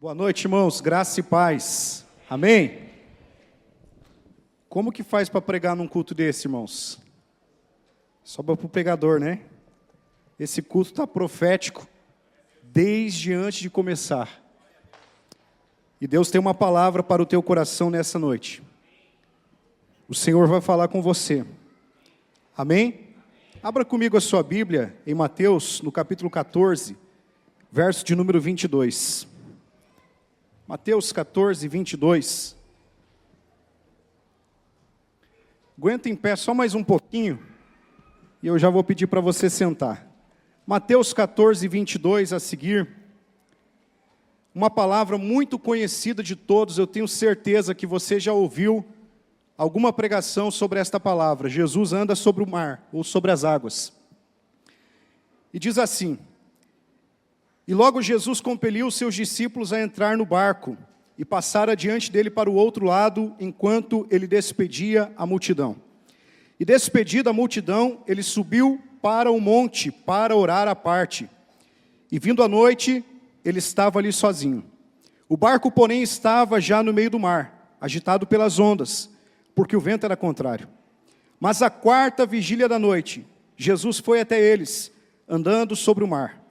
Boa noite, irmãos, graça e paz, amém? Como que faz para pregar num culto desse, irmãos? Sobra para o pregador, né? Esse culto está profético, desde antes de começar. E Deus tem uma palavra para o teu coração nessa noite. O Senhor vai falar com você, amém? Abra comigo a sua Bíblia em Mateus, no capítulo 14, verso de número 22. Mateus 14, 22. Aguenta em pé só mais um pouquinho, e eu já vou pedir para você sentar. Mateus 14, 22 a seguir. Uma palavra muito conhecida de todos, eu tenho certeza que você já ouviu alguma pregação sobre esta palavra. Jesus anda sobre o mar, ou sobre as águas. E diz assim: E logo Jesus compeliu os seus discípulos a entrar no barco e passar adiante dele para o outro lado, enquanto ele despedia a multidão. E despedida a multidão, ele subiu para o monte para orar à parte. E vindo a noite, ele estava ali sozinho. O barco, porém, estava já no meio do mar, agitado pelas ondas, porque o vento era contrário. Mas à quarta vigília da noite, Jesus foi até eles, andando sobre o mar.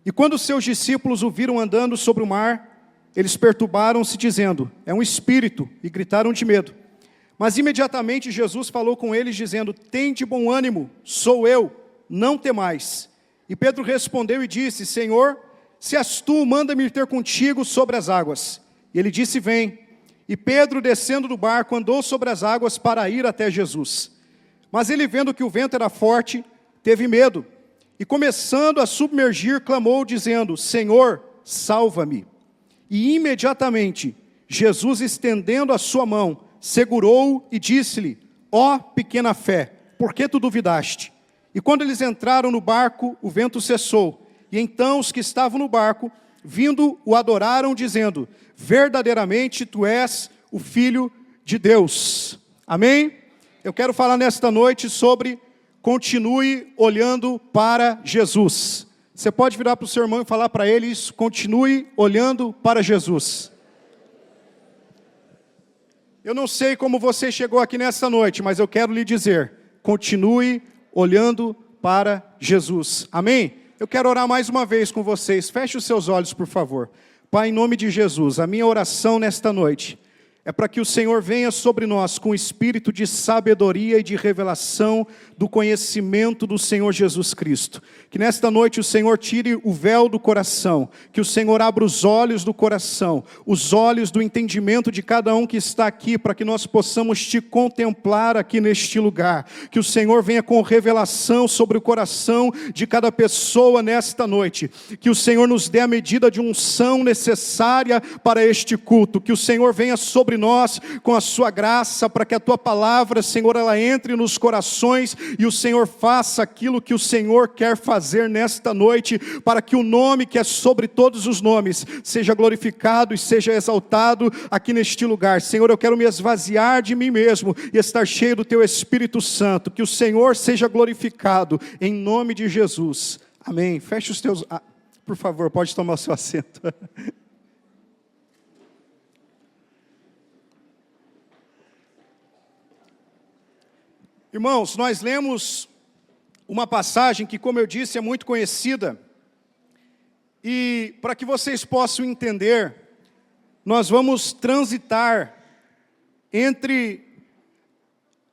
E quando os seus discípulos o viram andando sobre o mar, eles perturbaram-se, dizendo: é um espírito, e gritaram de medo. Mas imediatamente Jesus falou com eles, dizendo: tende bom ânimo, sou eu, não temais. E Pedro respondeu e disse: Senhor, se és tu, manda-me ir ter contigo sobre as águas. E ele disse: vem. E Pedro, descendo do barco, andou sobre as águas para ir até Jesus. Mas ele, vendo que o vento era forte, teve medo. E começando a submergir, clamou, dizendo: Senhor, salva-me. E imediatamente, Jesus, estendendo a sua mão, segurou-o e disse-lhe: ó pequena fé, por que tu duvidaste? E quando eles entraram no barco, o vento cessou. E então os que estavam no barco, vindo, o adoraram, dizendo: verdadeiramente tu és o Filho de Deus. Amém? Eu quero falar nesta noite sobre continue olhando para Jesus. Você pode virar para o seu irmão e falar para ele isso: continue olhando para Jesus. Eu não sei como você chegou aqui nessa noite, mas eu quero lhe dizer: continue olhando para Jesus. Amém? Eu quero orar mais uma vez com vocês. Feche os seus olhos, por favor. Pai, em nome de Jesus, a minha oração nesta noite é para que o Senhor venha sobre nós com espírito de sabedoria e de revelação do conhecimento do Senhor Jesus Cristo. Que nesta noite o Senhor tire o véu do coração, que o Senhor abra os olhos do coração, os olhos do entendimento de cada um que está aqui, para que nós possamos te contemplar aqui neste lugar. Que o Senhor venha com revelação sobre o coração de cada pessoa nesta noite. Que o Senhor nos dê a medida de unção necessária para este culto. Que o Senhor venha sobre nós com a sua graça, para que a tua palavra, Senhor, ela entre nos corações e o Senhor faça aquilo que o Senhor quer fazer nesta noite, para que o nome que é sobre todos os nomes seja glorificado e seja exaltado aqui neste lugar. Senhor, eu quero me esvaziar de mim mesmo e estar cheio do teu Espírito Santo. Que o Senhor seja glorificado em nome de Jesus. Amém. Feche os teus... por favor, pode tomar o seu assento. Irmãos, nós lemos uma passagem que, como eu disse, é muito conhecida. E para que vocês possam entender, nós vamos transitar entre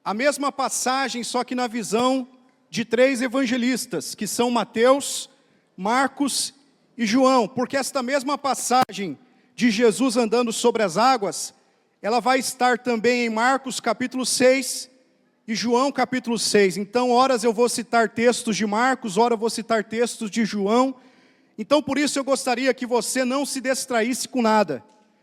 a mesma passagem, só que na visão de três evangelistas, que são Mateus, Marcos e João. Porque esta mesma passagem de Jesus andando sobre as águas, ela vai estar também em Marcos capítulo 6, e João capítulo 6, então horas eu vou citar textos de Marcos, horas eu vou citar textos de João. Então por isso eu gostaria que você não se distraísse com nada,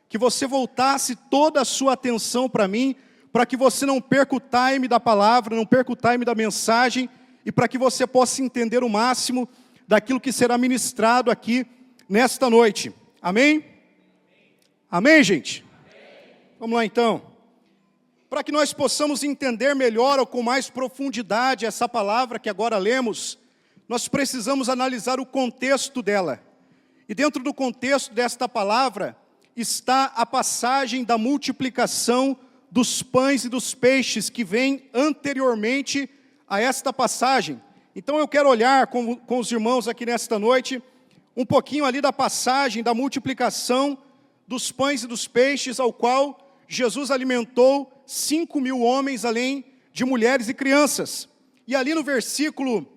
que você voltasse toda a sua atenção para mim, para que você não perca o time da palavra, não perca o time da mensagem, e para que você possa entender o máximo daquilo que será ministrado aqui nesta noite. Amém? Amém, gente? Vamos lá então. Para que nós possamos entender melhor ou com mais profundidade essa palavra que agora lemos, nós precisamos analisar o contexto dela. E dentro do contexto desta palavra, está a passagem da multiplicação dos pães e dos peixes, que vem anteriormente a esta passagem. Então eu quero olhar com os irmãos aqui nesta noite, um pouquinho ali da passagem da multiplicação dos pães e dos peixes, ao qual Jesus alimentou 5.000 homens, além de mulheres e crianças. E ali no versículo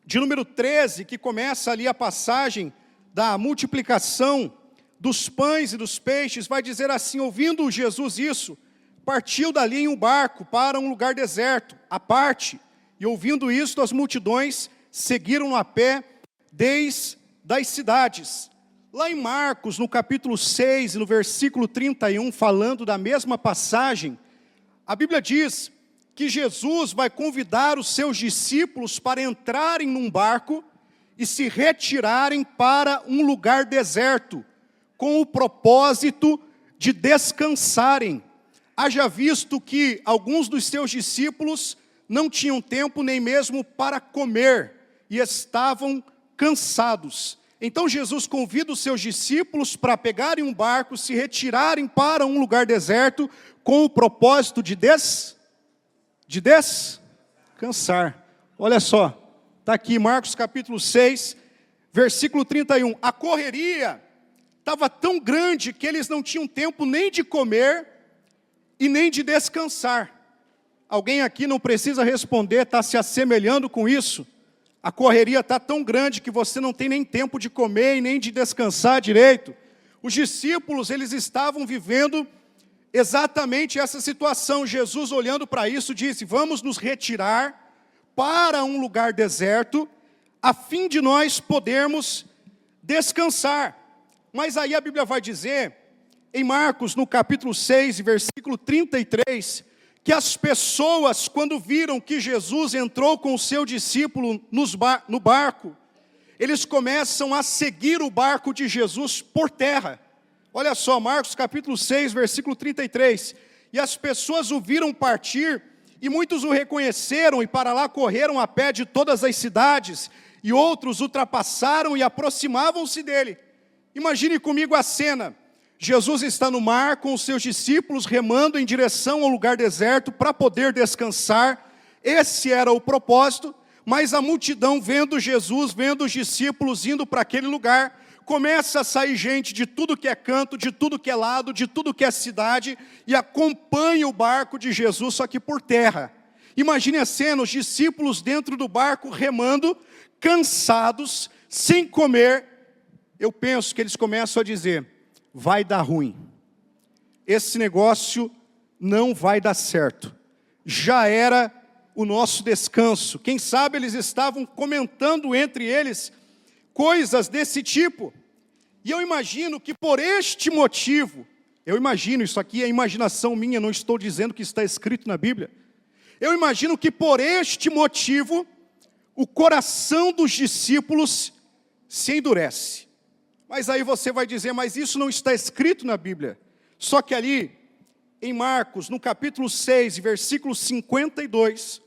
de número 13, que começa ali a passagem da multiplicação dos pães e dos peixes, vai dizer assim: ouvindo Jesus isso, partiu dali em um barco para um lugar deserto, à parte, e ouvindo isto, as multidões seguiram a pé desde as cidades. Lá em Marcos, no capítulo 6, no versículo 31, falando da mesma passagem, a Bíblia diz que Jesus vai convidar os seus discípulos para entrarem num barco e se retirarem para um lugar deserto, com o propósito de descansarem. Haja visto que alguns dos seus discípulos não tinham tempo nem mesmo para comer e estavam cansados. Então Jesus convida os seus discípulos para pegarem um barco, se retirarem para um lugar deserto, com o propósito de descansar. Olha só, está aqui Marcos capítulo 6, versículo 31. A correria estava tão grande que eles não tinham tempo nem de comer e nem de descansar. Alguém aqui não precisa responder, está se assemelhando com isso? A correria está tão grande que você não tem nem tempo de comer e nem de descansar direito. Os discípulos, eles estavam vivendo exatamente essa situação. Jesus, olhando para isso, disse: vamos nos retirar para um lugar deserto, a fim de nós podermos descansar. Mas aí a Bíblia vai dizer, em Marcos, no capítulo 6, versículo 33, que as pessoas, quando viram que Jesus entrou com o seu discípulo no barco, eles começam a seguir o barco de Jesus por terra. Olha só, Marcos capítulo 6, versículo 33. E as pessoas o viram partir, e muitos o reconheceram, e para lá correram a pé de todas as cidades, e outros ultrapassaram e aproximavam-se dele. Imagine comigo a cena. Jesus está no mar com os seus discípulos, remando em direção ao lugar deserto para poder descansar. Esse era o propósito, mas a multidão, vendo Jesus, vendo os discípulos indo para aquele lugar, começa a sair gente de tudo que é canto, de tudo que é lado, de tudo que é cidade, e acompanha o barco de Jesus, só que por terra. Imagine a cena, os discípulos dentro do barco remando, cansados, sem comer. Eu penso que eles começam a dizer: vai dar ruim, esse negócio não vai dar certo, já era o nosso descanso. Quem sabe eles estavam comentando entre eles coisas desse tipo, e eu imagino que por este motivo, isso aqui é imaginação minha, não estou dizendo que está escrito na Bíblia, eu imagino que por este motivo, o coração dos discípulos se endurece. Mas aí você vai dizer: mas isso não está escrito na Bíblia. Só que ali, em Marcos, no capítulo 6, versículo 52,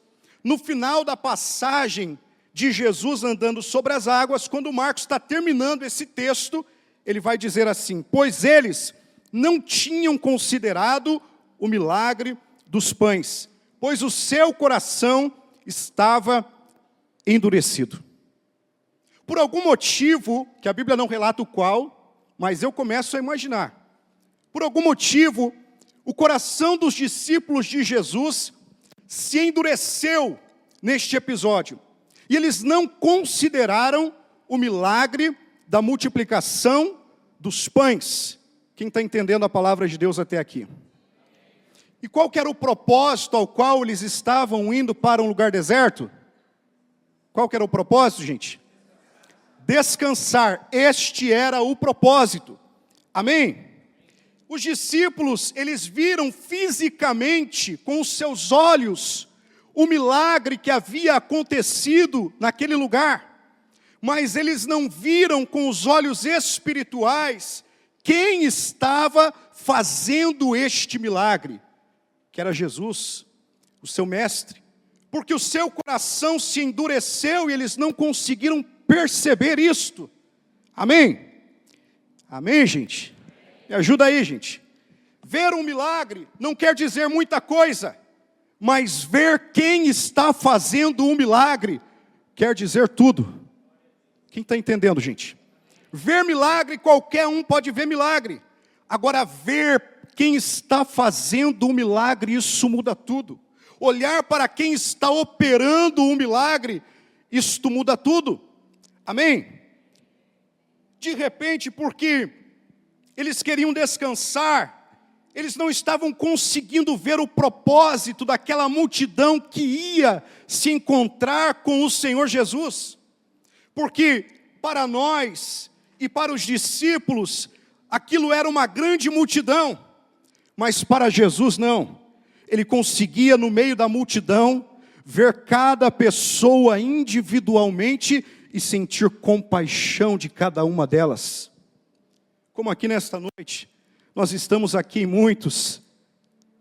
no final da passagem de Jesus andando sobre as águas, quando Marcos está terminando esse texto, ele vai dizer assim: pois eles não tinham considerado o milagre dos pães, pois o seu coração estava endurecido. Por algum motivo, que a Bíblia não relata o qual, mas eu começo a imaginar. Por algum motivo, o coração dos discípulos de Jesus se endureceu neste episódio. E eles não consideraram o milagre da multiplicação dos pães. Quem está entendendo a palavra de Deus até aqui? E qual que era o propósito ao qual eles estavam indo para um lugar deserto? Qual que era o propósito, gente? Descansar. Este era o propósito. Amém? Os discípulos, eles viram fisicamente, com os seus olhos, o milagre que havia acontecido naquele lugar, mas eles não viram com os olhos espirituais quem estava fazendo este milagre, que era Jesus, o seu mestre, porque o seu coração se endureceu e eles não conseguiram perceber isto. Amém? Amém, gente? Me ajuda aí, gente. Ver um milagre não quer dizer muita coisa, mas ver quem está fazendo um milagre quer dizer tudo. Quem está entendendo, gente? Ver milagre, qualquer um pode ver milagre. Agora, ver quem está fazendo um milagre, isso muda tudo. Olhar para quem está operando um milagre, isto muda tudo. Amém? De repente, porque eles queriam descansar, eles não estavam conseguindo ver o propósito daquela multidão que ia se encontrar com o Senhor Jesus. Porque para nós e para os discípulos, aquilo era uma grande multidão, mas para Jesus não. Ele conseguia no meio da multidão, ver cada pessoa individualmente e sentir compaixão de cada uma delas. Como aqui nesta noite, nós estamos aqui muitos,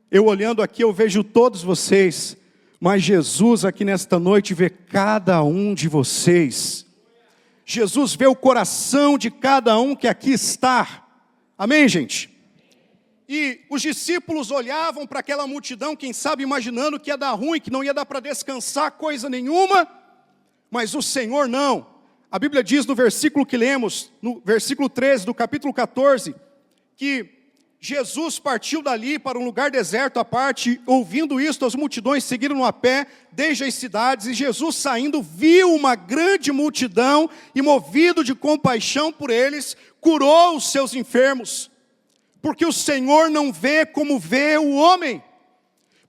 eu olhando aqui eu vejo todos vocês, mas Jesus aqui nesta noite vê cada um de vocês. Jesus vê o coração de cada um que aqui está. Amém, gente? E os discípulos olhavam para aquela multidão, quem sabe imaginando que ia dar ruim, que não ia dar para descansar coisa nenhuma, mas o Senhor não. A Bíblia diz no versículo que lemos, no versículo 13 do capítulo 14, que Jesus partiu dali para um lugar deserto à parte, ouvindo isto, as multidões seguiram a pé desde as cidades, e Jesus saindo viu uma grande multidão, e movido de compaixão por eles, curou os seus enfermos, porque o Senhor não vê como vê o homem.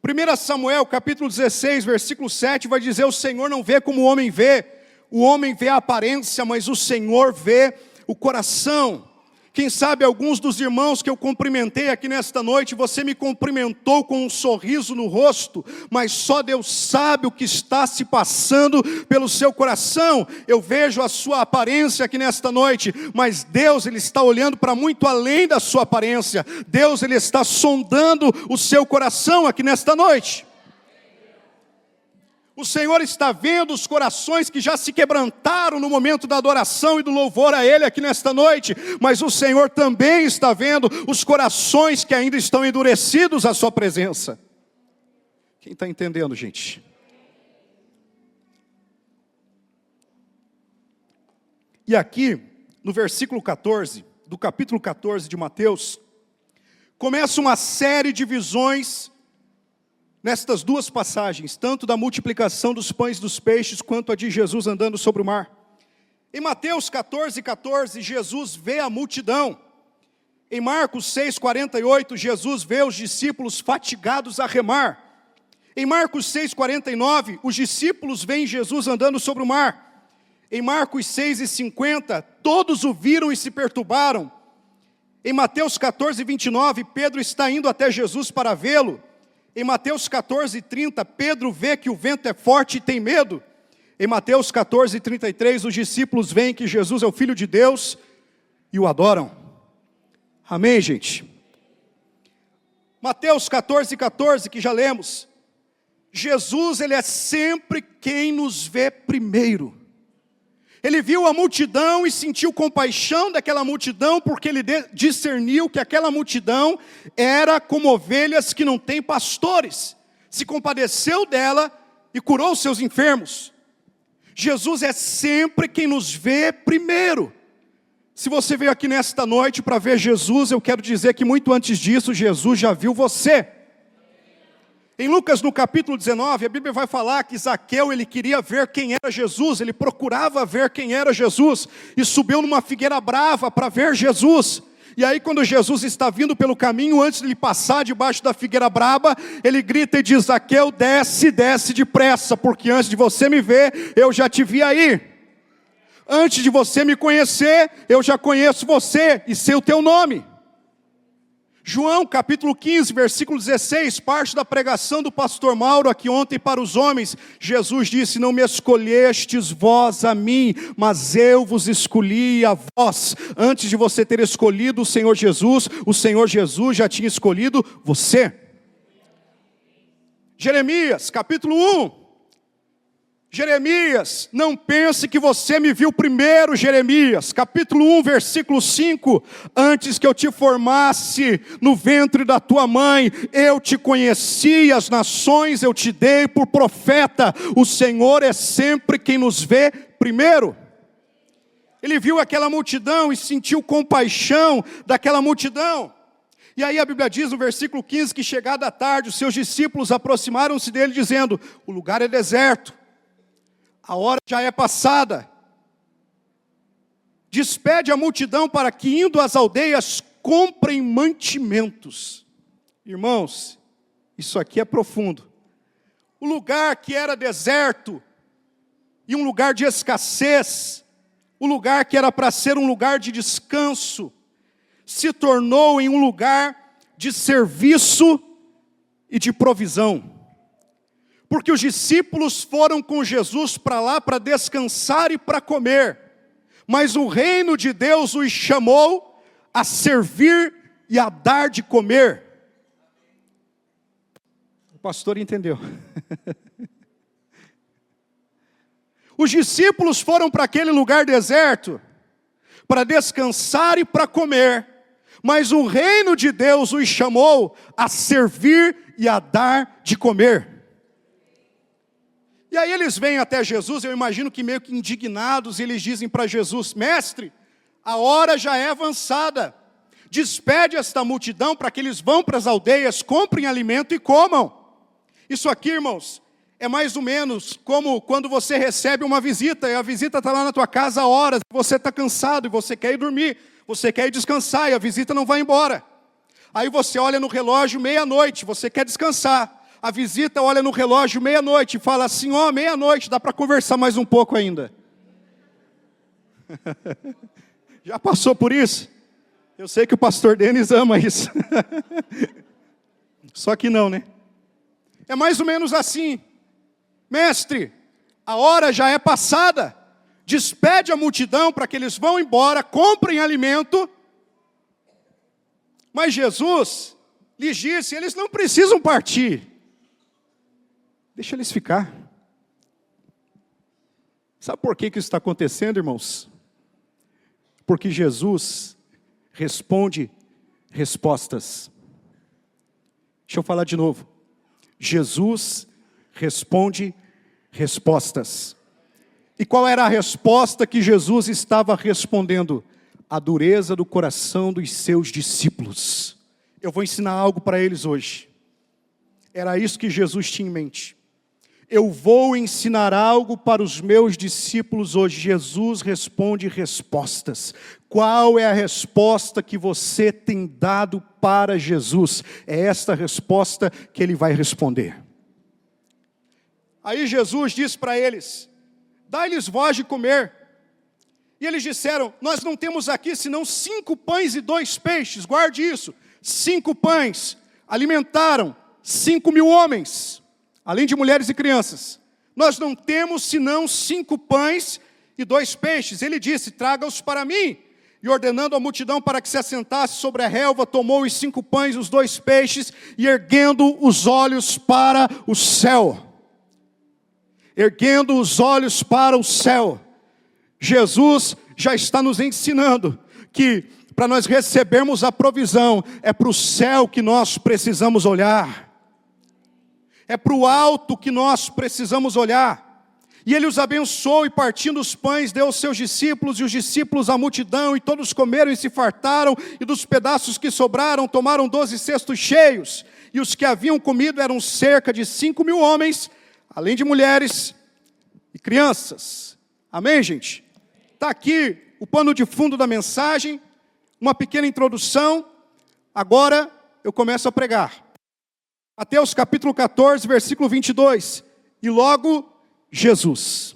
1 Samuel capítulo 16, versículo 7 vai dizer, o Senhor não vê como o homem vê a aparência, mas o Senhor vê o coração. Quem sabe alguns dos irmãos que eu cumprimentei aqui nesta noite, você me cumprimentou com um sorriso no rosto, mas só Deus sabe o que está se passando pelo seu coração. Eu vejo a sua aparência aqui nesta noite, mas Deus, Ele está olhando para muito além da sua aparência. Deus, Ele está sondando o seu coração aqui nesta noite. O Senhor está vendo os corações que já se quebrantaram no momento da adoração e do louvor a Ele aqui nesta noite, mas o Senhor também está vendo os corações que ainda estão endurecidos à sua presença. Quem está entendendo, gente? E aqui, no versículo 14, do capítulo 14 de Mateus, começa uma série de visões nestas duas passagens, tanto da multiplicação dos pães e dos peixes, quanto a de Jesus andando sobre o mar. Em Mateus 14, Jesus vê a multidão. Em Marcos 6,48, Jesus vê os discípulos fatigados a remar. Em Marcos 6,49, os discípulos veem Jesus andando sobre o mar. Em Marcos 6,50, todos o viram e se perturbaram. Em Mateus 14,29, Pedro está indo até Jesus para vê-lo. Em Mateus 14,30, Pedro vê que o vento é forte e tem medo. Em Mateus 14,33, os discípulos veem que Jesus é o Filho de Deus e o adoram. Amém, gente? Mateus 14, que já lemos. Jesus, Ele é sempre quem nos vê primeiro. Ele viu a multidão e sentiu compaixão daquela multidão, porque ele discerniu que aquela multidão era como ovelhas que não têm pastores. Se compadeceu dela e curou seus enfermos. Jesus é sempre quem nos vê primeiro. Se você veio aqui nesta noite para ver Jesus, eu quero dizer que muito antes disso, Jesus já viu você. Em Lucas, no capítulo 19, a Bíblia vai falar que Zaqueu, ele queria ver quem era Jesus, ele procurava ver quem era Jesus, e subiu numa figueira brava para ver Jesus. E aí quando Jesus está vindo pelo caminho, antes de ele passar debaixo da figueira brava, ele grita e diz, Zaqueu, desce depressa, porque antes de você me ver, eu já te vi aí. Antes de você me conhecer, eu já conheço você e sei o teu nome. João capítulo 15, versículo 16, parte da pregação do pastor Mauro aqui ontem para os homens. Jesus disse, não me escolhestes vós a mim, mas eu vos escolhi a vós. Antes de você ter escolhido o Senhor Jesus já tinha escolhido você. Jeremias capítulo 1, Jeremias, não pense que você me viu primeiro, Jeremias, capítulo 1, versículo 5, antes que eu te formasse no ventre da tua mãe, eu te conheci, as nações eu te dei por profeta, o Senhor é sempre quem nos vê primeiro. Ele viu aquela multidão e sentiu compaixão daquela multidão. E aí a Bíblia diz no versículo 15, que chegada a tarde, os seus discípulos aproximaram-se dele dizendo, o lugar é deserto, a hora já é passada. Despede a multidão para que, indo às aldeias, comprem mantimentos. Irmãos, isso aqui é profundo. O lugar que era deserto, e um lugar de escassez, o lugar que era para ser um lugar de descanso, se tornou em um lugar de serviço e de provisão. Porque os discípulos foram com Jesus para lá para descansar e para comer. Mas o reino de Deus os chamou a servir e a dar de comer. O pastor entendeu. Os discípulos foram para aquele lugar deserto para descansar e para comer. Mas o reino de Deus os chamou a servir e a dar de comer. E aí eles vêm até Jesus, eu imagino que meio que indignados, e eles dizem para Jesus, mestre, a hora já é avançada, despede esta multidão para que eles vão para as aldeias, comprem alimento e comam. Isso aqui, irmãos, é mais ou menos como quando você recebe uma visita, e a visita está lá na tua casa há horas, você está cansado, e você quer ir dormir, você quer ir descansar, e a visita não vai embora. Aí você olha no relógio, meia-noite, você quer descansar. A visita olha no relógio meia-noite e fala assim, ó, meia-noite, dá para conversar mais um pouco ainda. Já passou por isso? Eu sei que o pastor Denis ama isso. Só que não, né? É mais ou menos assim. Mestre, a hora já é passada. Despede a multidão para que eles vão embora, comprem alimento. Mas Jesus lhes disse, eles não precisam partir. Deixa eles ficar. Sabe por que isso está acontecendo, irmãos? Porque Jesus responde respostas. Deixa eu falar de novo. Jesus responde respostas. E qual era a resposta que Jesus estava respondendo? A dureza do coração dos seus discípulos. Eu vou ensinar algo para eles hoje. Era isso que Jesus tinha em mente. Eu vou ensinar algo para os meus discípulos hoje. Jesus responde respostas. Qual é a resposta que você tem dado para Jesus? É esta resposta que ele vai responder. Aí Jesus disse para eles, dai-lhes vós de comer. E eles disseram, nós não temos aqui senão 5 pães e 2 peixes. Guarde isso, 5 pães. Alimentaram 5.000 homens. Além de mulheres e crianças, nós não temos senão 5 pães e 2 peixes. Ele disse, traga-os para mim. E ordenando a multidão para que se assentasse sobre a relva, tomou os 5 pães e os 2 peixes, e erguendo os olhos para o céu. Erguendo os olhos para o céu. Jesus já está nos ensinando que para nós recebermos a provisão, é para o céu que nós precisamos olhar. É para o alto que nós precisamos olhar. E ele os abençoou e partindo os pães, deu aos seus discípulos, e os discípulos à multidão, e todos comeram e se fartaram, e dos pedaços que sobraram, tomaram 12 cestos cheios. E os que haviam comido eram cerca de 5.000 homens, além de mulheres e crianças. Amém, gente? Está aqui o pano de fundo da mensagem, uma pequena introdução. Agora eu começo a pregar. Mateus capítulo 14, versículo 22. E logo, Jesus.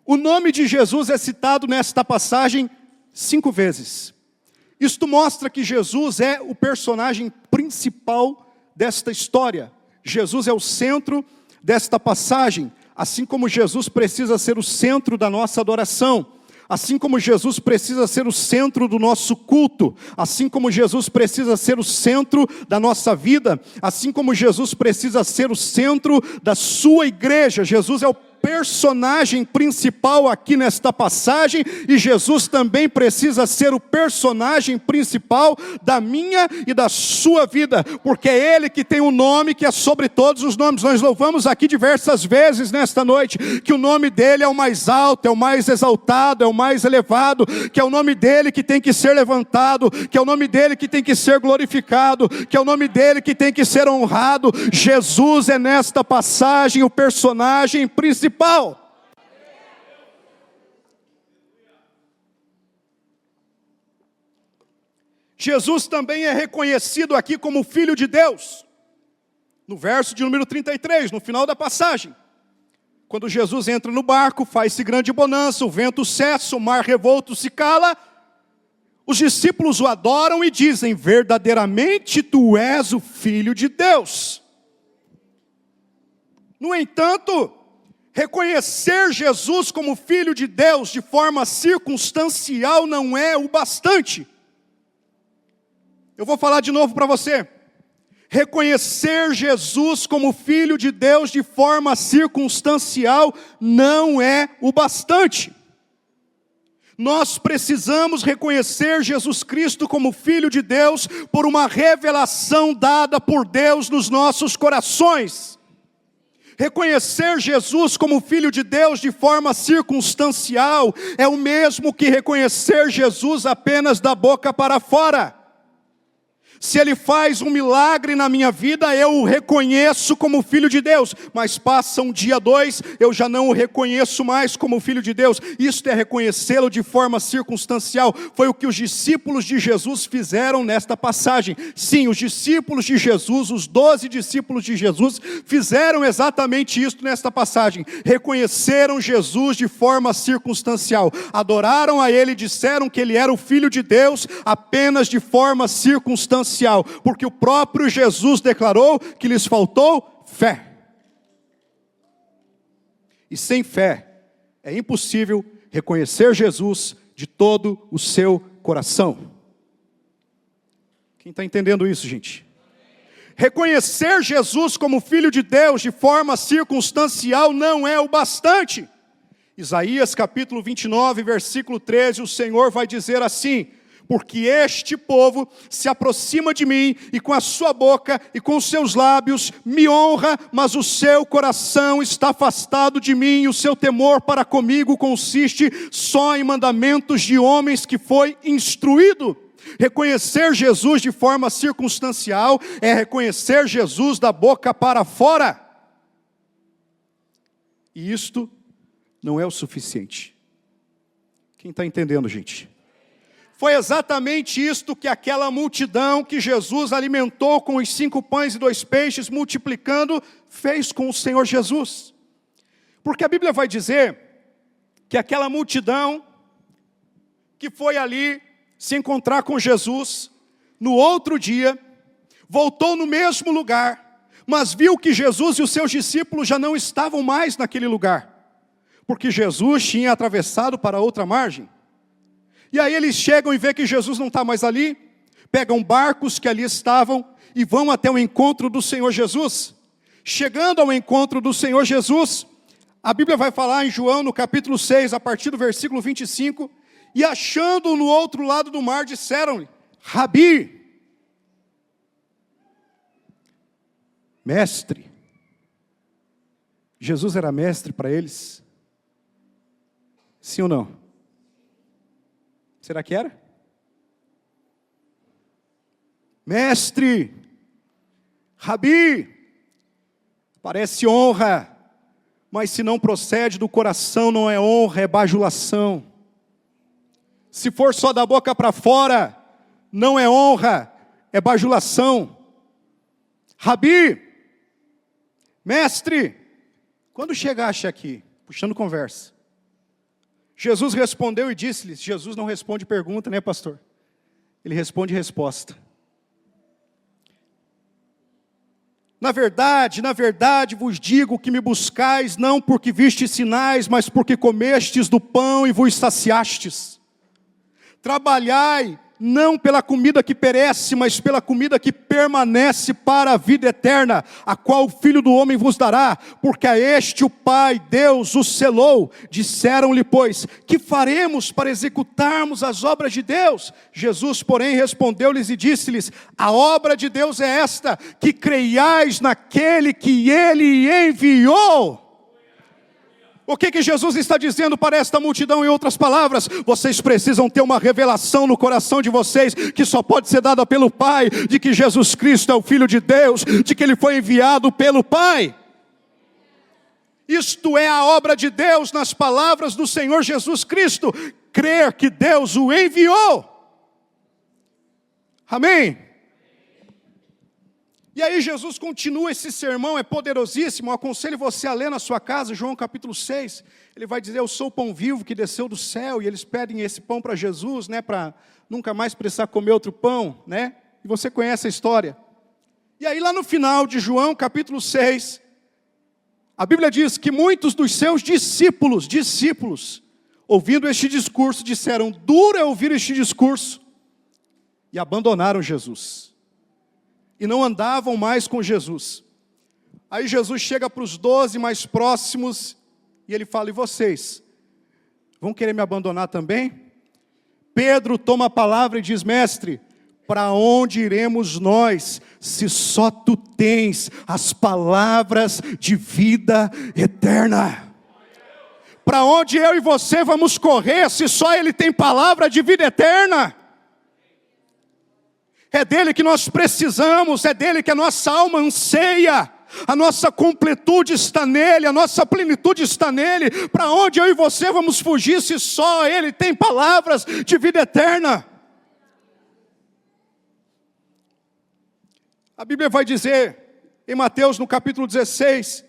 O nome de Jesus é citado nesta passagem 5 vezes. Isto mostra que Jesus é o personagem principal desta história. Jesus é o centro desta passagem. Assim como Jesus precisa ser o centro da nossa adoração. Assim como Jesus precisa ser o centro do nosso culto, assim como Jesus precisa ser o centro da nossa vida, assim como Jesus precisa ser o centro da sua igreja, Jesus é o personagem principal aqui nesta passagem, e Jesus também precisa ser o personagem principal da minha e da sua vida, porque é Ele que tem um nome que é sobre todos os nomes. Nós louvamos aqui diversas vezes nesta noite, que o nome dEle é o mais alto, é o mais exaltado, é o mais elevado, que é o nome dEle que tem que ser levantado, que é o nome dEle que tem que ser glorificado, que é o nome dEle que tem que ser honrado. Jesus é nesta passagem o personagem principal. Jesus também é reconhecido aqui como Filho de Deus. No verso de número 33, no final da passagem. Quando Jesus entra no barco, faz-se grande bonança, o vento cessa, o mar revolto se cala. Os discípulos o adoram e dizem: verdadeiramente tu és o Filho de Deus. No entanto, reconhecer Jesus como Filho de Deus de forma circunstancial não é o bastante. Eu vou falar de novo para você. Reconhecer Jesus como Filho de Deus de forma circunstancial não é o bastante. Nós precisamos reconhecer Jesus Cristo como Filho de Deus por uma revelação dada por Deus nos nossos corações. Reconhecer Jesus como Filho de Deus de forma circunstancial é o mesmo que reconhecer Jesus apenas da boca para fora. Se Ele faz um milagre na minha vida, eu o reconheço como Filho de Deus. Mas passa um dia, dois, eu já não o reconheço mais como Filho de Deus. Isso é reconhecê-lo de forma circunstancial. Foi o que os discípulos de Jesus fizeram nesta passagem. Sim, os discípulos de Jesus, os 12 discípulos de Jesus, fizeram exatamente isso nesta passagem. Reconheceram Jesus de forma circunstancial. Adoraram a Ele, disseram que Ele era o Filho de Deus apenas de forma circunstancial. Porque o próprio Jesus declarou que lhes faltou fé. E sem fé é impossível reconhecer Jesus de todo o seu coração. Quem está entendendo isso, gente? Reconhecer Jesus como Filho de Deus de forma circunstancial não é o bastante. Isaías capítulo 29, versículo 13, o Senhor vai dizer assim: porque este povo se aproxima de mim, e com a sua boca e com os seus lábios me honra, mas o seu coração está afastado de mim, e o seu temor para comigo consiste só em mandamentos de homens que foi instruído. Reconhecer Jesus de forma circunstancial é reconhecer Jesus da boca para fora. E isto não é o suficiente. Quem está entendendo, gente? Foi exatamente isto que aquela multidão que Jesus alimentou com os 5 pães e 2 peixes, multiplicando, fez com o Senhor Jesus. Porque a Bíblia vai dizer que aquela multidão que foi ali se encontrar com Jesus, no outro dia, voltou no mesmo lugar, mas viu que Jesus e os seus discípulos já não estavam mais naquele lugar, porque Jesus tinha atravessado para outra margem. E aí eles chegam e vê que Jesus não está mais ali, pegam barcos que ali estavam e vão até o encontro do Senhor Jesus. Chegando ao encontro do Senhor Jesus, a Bíblia vai falar em João, no capítulo 6, a partir do versículo 25, e achando-o no outro lado do mar, disseram-lhe: Rabi, mestre. Jesus era mestre para eles? Sim ou não? Será que era? Mestre, Rabi, parece honra, mas se não procede do coração não é honra, é bajulação. Se for só da boca para fora, não é honra, é bajulação. Rabi, mestre, quando chegaste aqui, puxando conversa, Jesus respondeu e disse-lhes, Jesus não responde pergunta, né, pastor? Ele responde resposta. Na verdade vos digo que me buscais, não porque vistes sinais, mas porque comestes do pão e vos saciastes. Trabalhai não pela comida que perece, mas pela comida que permanece para a vida eterna, a qual o Filho do Homem vos dará, porque a este o Pai, Deus, o selou. Disseram-lhe, pois, que faremos para executarmos as obras de Deus? Jesus, porém, respondeu-lhes e disse-lhes, a obra de Deus é esta, que creiais naquele que Ele enviou. O que Jesus está dizendo para esta multidão? Em outras palavras, vocês precisam ter uma revelação no coração de vocês, que só pode ser dada pelo Pai, de que Jesus Cristo é o Filho de Deus, de que Ele foi enviado pelo Pai. Isto é a obra de Deus nas palavras do Senhor Jesus Cristo, crer que Deus o enviou. Amém? E aí Jesus continua esse sermão, é poderosíssimo, eu aconselho você a ler na sua casa, João capítulo 6, ele vai dizer, eu sou o pão vivo que desceu do céu, e eles pedem esse pão para Jesus, né, para nunca mais precisar comer outro pão, né, e você conhece a história. E aí lá no final de João capítulo 6, a Bíblia diz que muitos dos seus discípulos, ouvindo este discurso, disseram, duro é ouvir este discurso, e abandonaram Jesus. E não andavam mais com Jesus. Aí Jesus chega para os 12 mais próximos, e ele fala, e vocês? Vão querer me abandonar também? Pedro toma a palavra e diz, mestre, para onde iremos nós, se só tu tens as palavras de vida eterna? Para onde eu e você vamos correr, se só Ele tem palavra de vida eterna? É dele que nós precisamos, é dele que a nossa alma anseia, a nossa completude está nele, a nossa plenitude está nele. Para onde eu e você vamos fugir se só Ele tem palavras de vida eterna? A Bíblia vai dizer, em Mateus no capítulo 16,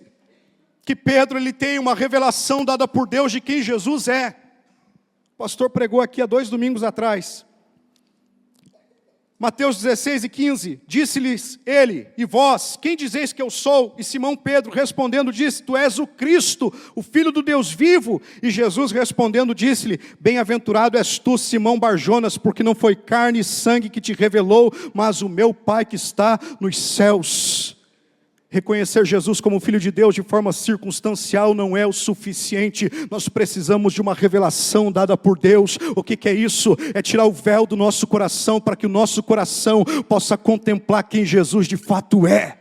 que Pedro ele tem uma revelação dada por Deus de quem Jesus é. O pastor pregou aqui há 2 domingos atrás. Mateus 16 e 15, disse-lhes ele, e vós, quem dizeis que eu sou? E Simão Pedro respondendo disse, tu és o Cristo, o Filho do Deus vivo. E Jesus respondendo disse-lhe, bem-aventurado és tu, Simão Barjonas, porque não foi carne e sangue que te revelou, mas o meu Pai que está nos céus. Reconhecer Jesus como Filho de Deus de forma circunstancial não é o suficiente. Nós precisamos de uma revelação dada por Deus. O que é isso? É tirar o véu do nosso coração para que o nosso coração possa contemplar quem Jesus de fato é.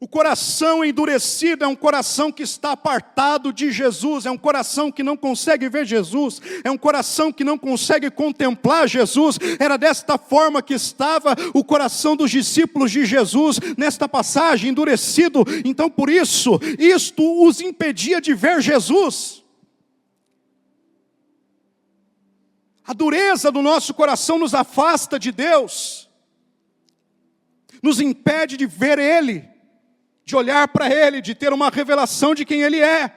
O coração endurecido é um coração que está apartado de Jesus, é um coração que não consegue ver Jesus, é um coração que não consegue contemplar Jesus. Era desta forma que estava o coração dos discípulos de Jesus, nesta passagem, endurecido. Então por isso, isto os impedia de ver Jesus. A dureza do nosso coração nos afasta de Deus, nos impede de ver Ele, de olhar para Ele, de ter uma revelação de quem Ele é.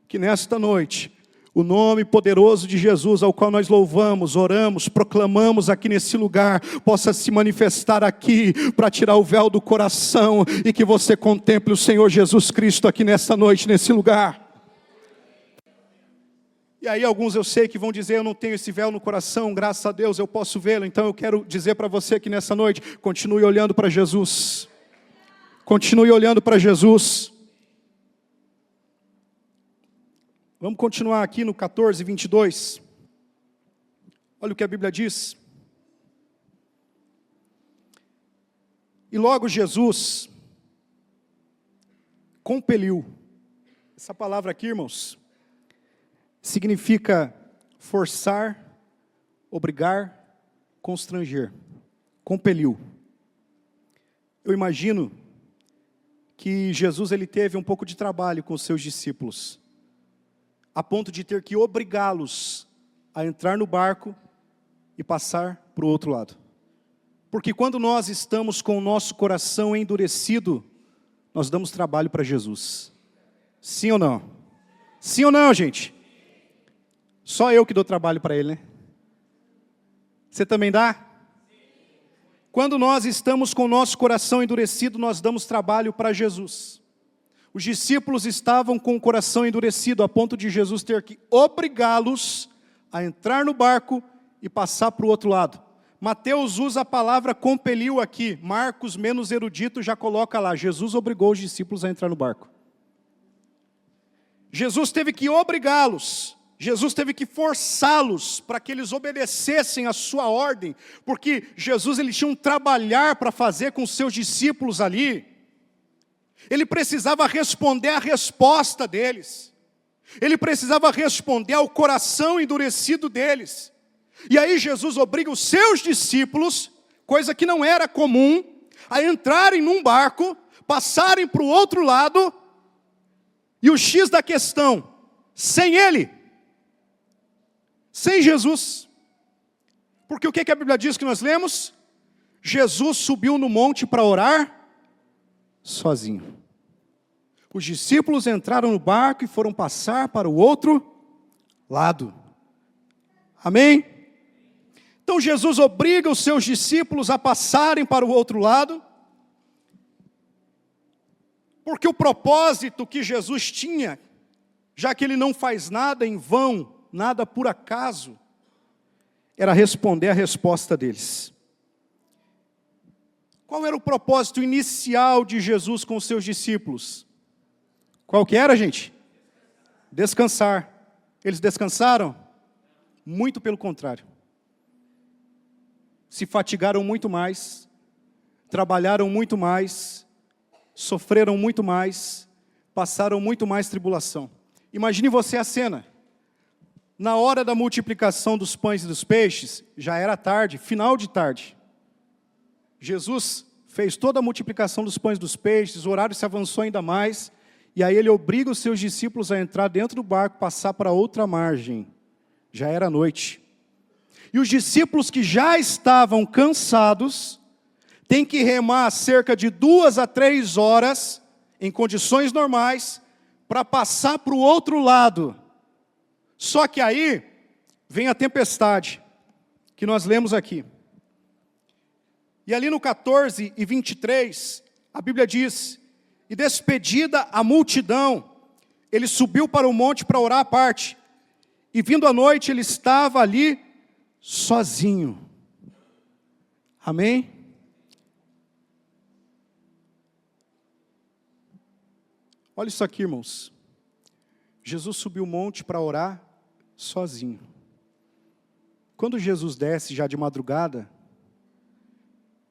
Que nesta noite, o nome poderoso de Jesus, ao qual nós louvamos, oramos, proclamamos aqui nesse lugar, possa se manifestar aqui, para tirar o véu do coração, e que você contemple o Senhor Jesus Cristo aqui nesta noite, nesse lugar. E aí alguns eu sei que vão dizer, eu não tenho esse véu no coração, graças a Deus eu posso vê-lo. Então eu quero dizer para você aqui nessa noite, continue olhando para Jesus. Continue olhando para Jesus. Vamos continuar aqui no 14, 22. Olha o que a Bíblia diz. E logo Jesus compeliu. Essa palavra aqui, irmãos, significa forçar, obrigar, constranger. Compeliu. Eu imagino que Jesus ele teve um pouco de trabalho com os seus discípulos, a ponto de ter que obrigá-los a entrar no barco e passar para o outro lado. Porque quando nós estamos com o nosso coração endurecido, nós damos trabalho para Jesus. Sim ou não? Sim ou não, gente? Só eu que dou trabalho para Ele, né? Você também dá? Quando nós estamos com o nosso coração endurecido, nós damos trabalho para Jesus. Os discípulos estavam com o coração endurecido, a ponto de Jesus ter que obrigá-los a entrar no barco e passar para o outro lado. Mateus usa a palavra compeliu aqui. Marcos, menos erudito, já coloca lá. Jesus obrigou os discípulos a entrar no barco. Jesus teve que obrigá-los. Jesus teve que forçá-los para que eles obedecessem a sua ordem. Porque Jesus ele tinha um trabalhar para fazer com os seus discípulos ali. Ele precisava responder à resposta deles. Ele precisava responder ao coração endurecido deles. E aí Jesus obriga os seus discípulos, coisa que não era comum, a entrarem num barco, passarem para o outro lado, e o X da questão, sem ele, sem Jesus. Porque o que a Bíblia diz que nós lemos? Jesus subiu no monte para orar sozinho. Os discípulos entraram no barco e foram passar para o outro lado. Amém? Então Jesus obriga os seus discípulos a passarem para o outro lado, porque o propósito que Jesus tinha, já que ele não faz nada em vão, nada por acaso, era responder a resposta deles. Qual era o propósito inicial de Jesus com os seus discípulos? Qual que era, gente? Descansar. Eles descansaram? Muito pelo contrário. Se fatigaram muito mais, trabalharam muito mais, sofreram muito mais, passaram muito mais tribulação. Imagine você a cena. Na hora da multiplicação dos pães e dos peixes, já era tarde, final de tarde. Jesus fez toda a multiplicação dos pães e dos peixes, o horário se avançou ainda mais, e aí ele obriga os seus discípulos a entrar dentro do barco, passar para outra margem. Já era noite. E os discípulos que já estavam cansados, têm que remar cerca de 2 a 3 horas, em condições normais, para passar para o outro lado. Só que aí, vem a tempestade, que nós lemos aqui. E ali no 14 e 23, a Bíblia diz, e despedida a multidão, ele subiu para o monte para orar à parte. E vindo à noite, ele estava ali sozinho. Amém? Olha isso aqui, irmãos. Jesus subiu o monte para orar sozinho. Quando Jesus desce já de madrugada,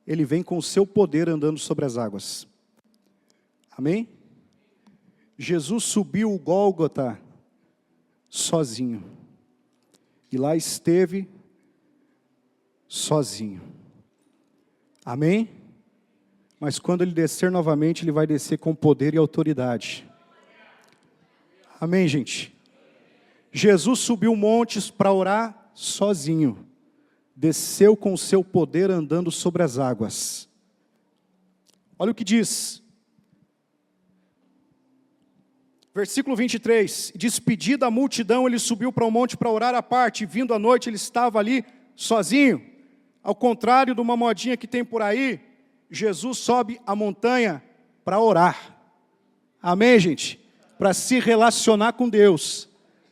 ele vem com o seu poder andando sobre as águas. Amém? Jesus subiu o Gólgota sozinho. E lá esteve sozinho. Amém? Mas quando ele descer novamente, ele vai descer com poder e autoridade. Amém, gente? Jesus subiu montes para orar sozinho. Desceu com o seu poder andando sobre as águas. Olha o que diz. Versículo 23. Despedida a multidão, ele subiu para o monte para orar à parte. E vindo à noite, ele estava ali sozinho. Ao contrário de uma modinha que tem por aí, Jesus sobe a montanha para orar. Amém, gente? Para se relacionar com Deus.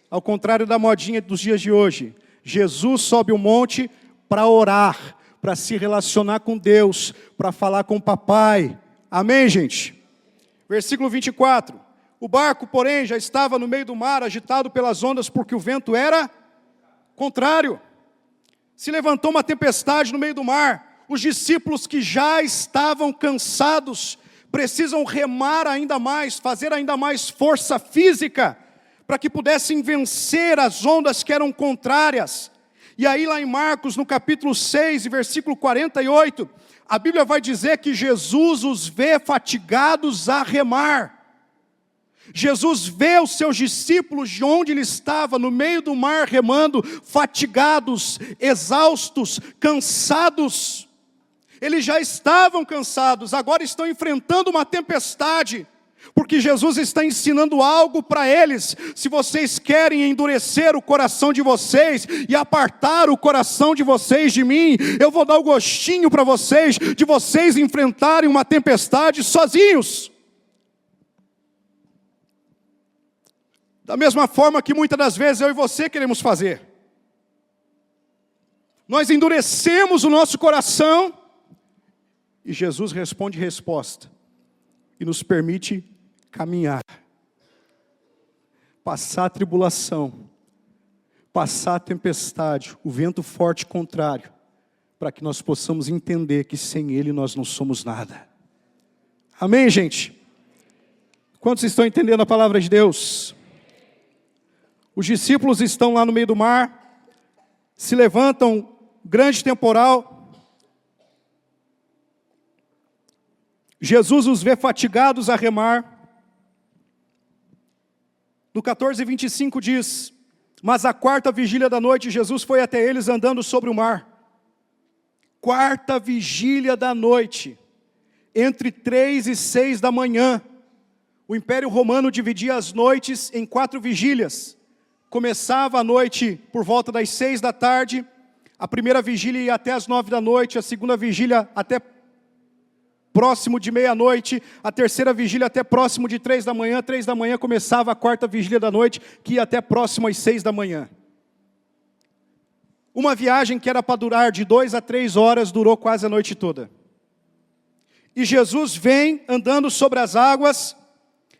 Ao contrário da modinha dos dias de hoje. Jesus sobe o monte para orar, para se relacionar com Deus, para falar com o papai. Amém, gente? Versículo 24. O barco, porém, já estava no meio do mar, agitado pelas ondas, porque o vento era contrário. Se levantou uma tempestade no meio do mar. Os discípulos que já estavam cansados, precisam remar ainda mais, fazer ainda mais força física, para que pudessem vencer as ondas que eram contrárias. E aí lá em Marcos, no capítulo 6, versículo 48, a Bíblia vai dizer que Jesus os vê fatigados a remar. Jesus vê os seus discípulos de onde ele estava, no meio do mar remando, fatigados, exaustos, cansados. Eles já estavam cansados, agora estão enfrentando uma tempestade, porque Jesus está ensinando algo para eles. Se vocês querem endurecer o coração de vocês e apartar o coração de vocês de mim, eu vou dar o gostinho para vocês, de vocês enfrentarem uma tempestade sozinhos. Da mesma forma que muitas das vezes eu e você queremos fazer. Nós endurecemos o nosso coração e Jesus responde resposta e nos permite caminhar, passar a tribulação, passar a tempestade, o vento forte contrário, para que nós possamos entender que sem Ele nós não somos nada. Amém, gente? Quantos estão entendendo a palavra de Deus? Os discípulos estão lá no meio do mar, se levantam grande temporal. Jesus os vê fatigados a remar. No 14:25 diz: mas à quarta vigília da noite, Jesus foi até eles andando sobre o mar. Quarta vigília da noite, entre 3 e 6 da manhã. O Império Romano dividia as noites em 4 vigílias. Começava a noite por volta das 6 da tarde, a primeira vigília ia até as 9 da noite, a segunda vigília até próximo de meia-noite, a terceira vigília até próximo de 3 da manhã, 3 da manhã começava a quarta vigília da noite, que ia até próximo às 6 da manhã. Uma viagem que era para durar de 2 a 3 horas, durou quase a noite toda. E Jesus vem andando sobre as águas,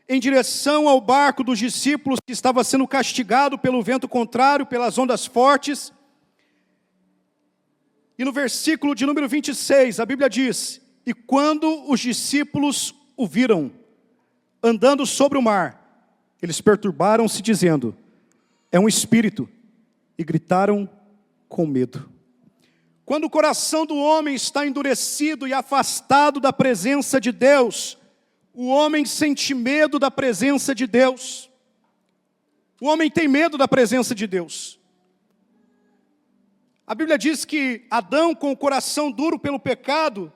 em direção ao barco dos discípulos, que estava sendo castigado pelo vento contrário, pelas ondas fortes. E no versículo de número 26, a Bíblia diz: e quando os discípulos o viram andando sobre o mar, eles perturbaram-se dizendo: é um espírito, e gritaram com medo. Quando o coração do homem está endurecido e afastado da presença de Deus, o homem sente medo da presença de Deus. O homem tem medo da presença de Deus. A Bíblia diz que Adão, com o coração duro pelo pecado,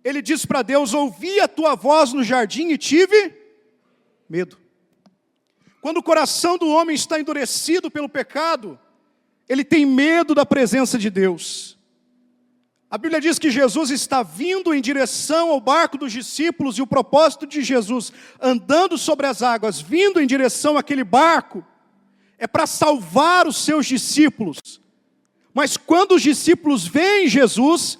ele diz para Deus: ouvi a tua voz no jardim e tive medo. Quando o coração do homem está endurecido pelo pecado, ele tem medo da presença de Deus. A Bíblia diz que Jesus está vindo em direção ao barco dos discípulos, e o propósito de Jesus, andando sobre as águas, vindo em direção àquele barco, é para salvar os seus discípulos. Mas quando os discípulos veem Jesus,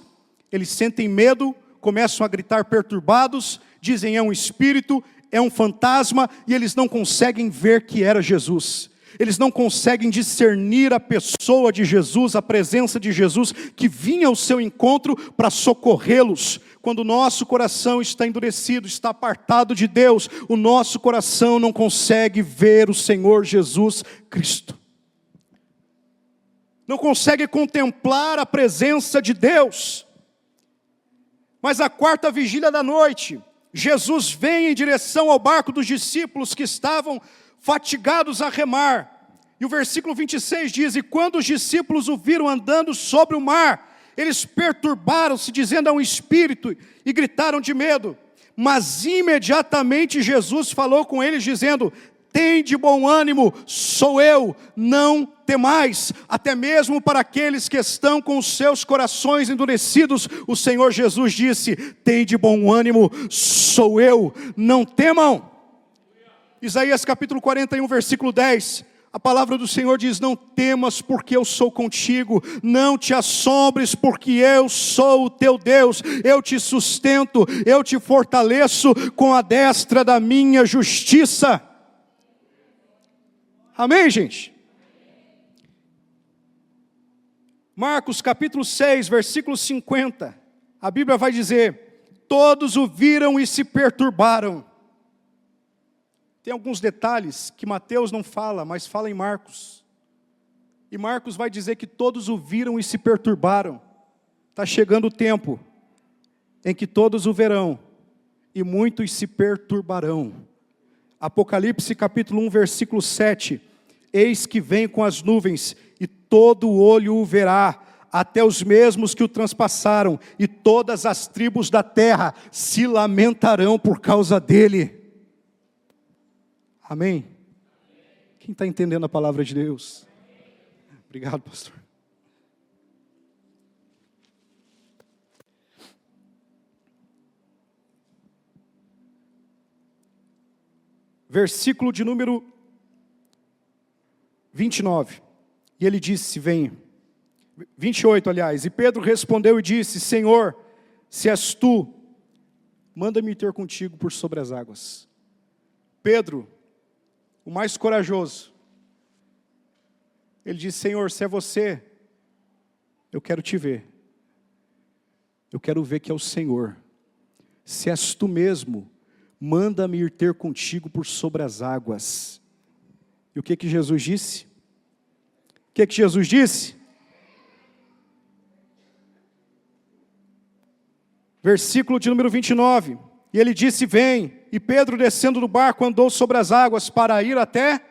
eles sentem medo, começam a gritar perturbados, dizem: é um espírito, é um fantasma, e eles não conseguem ver que era Jesus. Eles não conseguem discernir a pessoa de Jesus, a presença de Jesus, que vinha ao seu encontro para socorrê-los. Quando o nosso coração está endurecido, está apartado de Deus, o nosso coração não consegue ver o Senhor Jesus Cristo. Não consegue contemplar a presença de Deus. Mas à quarta vigília da noite, Jesus vem em direção ao barco dos discípulos que estavam fatigados a remar. E o versículo 26 diz: e quando os discípulos o viram andando sobre o mar, eles perturbaram-se, dizendo: é um espírito, e gritaram de medo. Mas imediatamente Jesus falou com eles, dizendo: tende bom ânimo, sou eu, não temais. Até mesmo para aqueles que estão com os seus corações endurecidos, o Senhor Jesus disse: tende bom ânimo, sou eu, não temam. Isaías capítulo 41, versículo 10, a palavra do Senhor diz: não temas, porque eu sou contigo, não te assombres, porque eu sou o teu Deus, eu te sustento, eu te fortaleço com a destra da minha justiça. Amém, gente? Marcos capítulo 6, versículo 50, a Bíblia vai dizer: todos o viram e se perturbaram. Tem alguns detalhes que Mateus não fala, mas fala em Marcos. E Marcos vai dizer que todos o viram e se perturbaram. Está chegando o tempo em que todos o verão e muitos se perturbarão. Apocalipse capítulo 1, versículo 7. Eis que vem com as nuvens, e todo olho o verá, até os mesmos que o transpassaram, e todas as tribos da terra se lamentarão por causa dele. Amém? Quem está entendendo a palavra de Deus? Obrigado, pastor. Versículo de número 29. E ele disse: venha. 28, aliás. E Pedro respondeu e disse: Senhor, se és tu, manda-me ter contigo por sobre as águas. Pedro, o mais corajoso, ele disse: Senhor, se é você, eu quero te ver. Eu quero ver que é o Senhor. Se és tu mesmo, manda-me ir ter contigo por sobre as águas. E o que Jesus disse? O que Jesus disse? Versículo de número 29. E ele disse: vem. E Pedro, descendo do barco, andou sobre as águas para ir até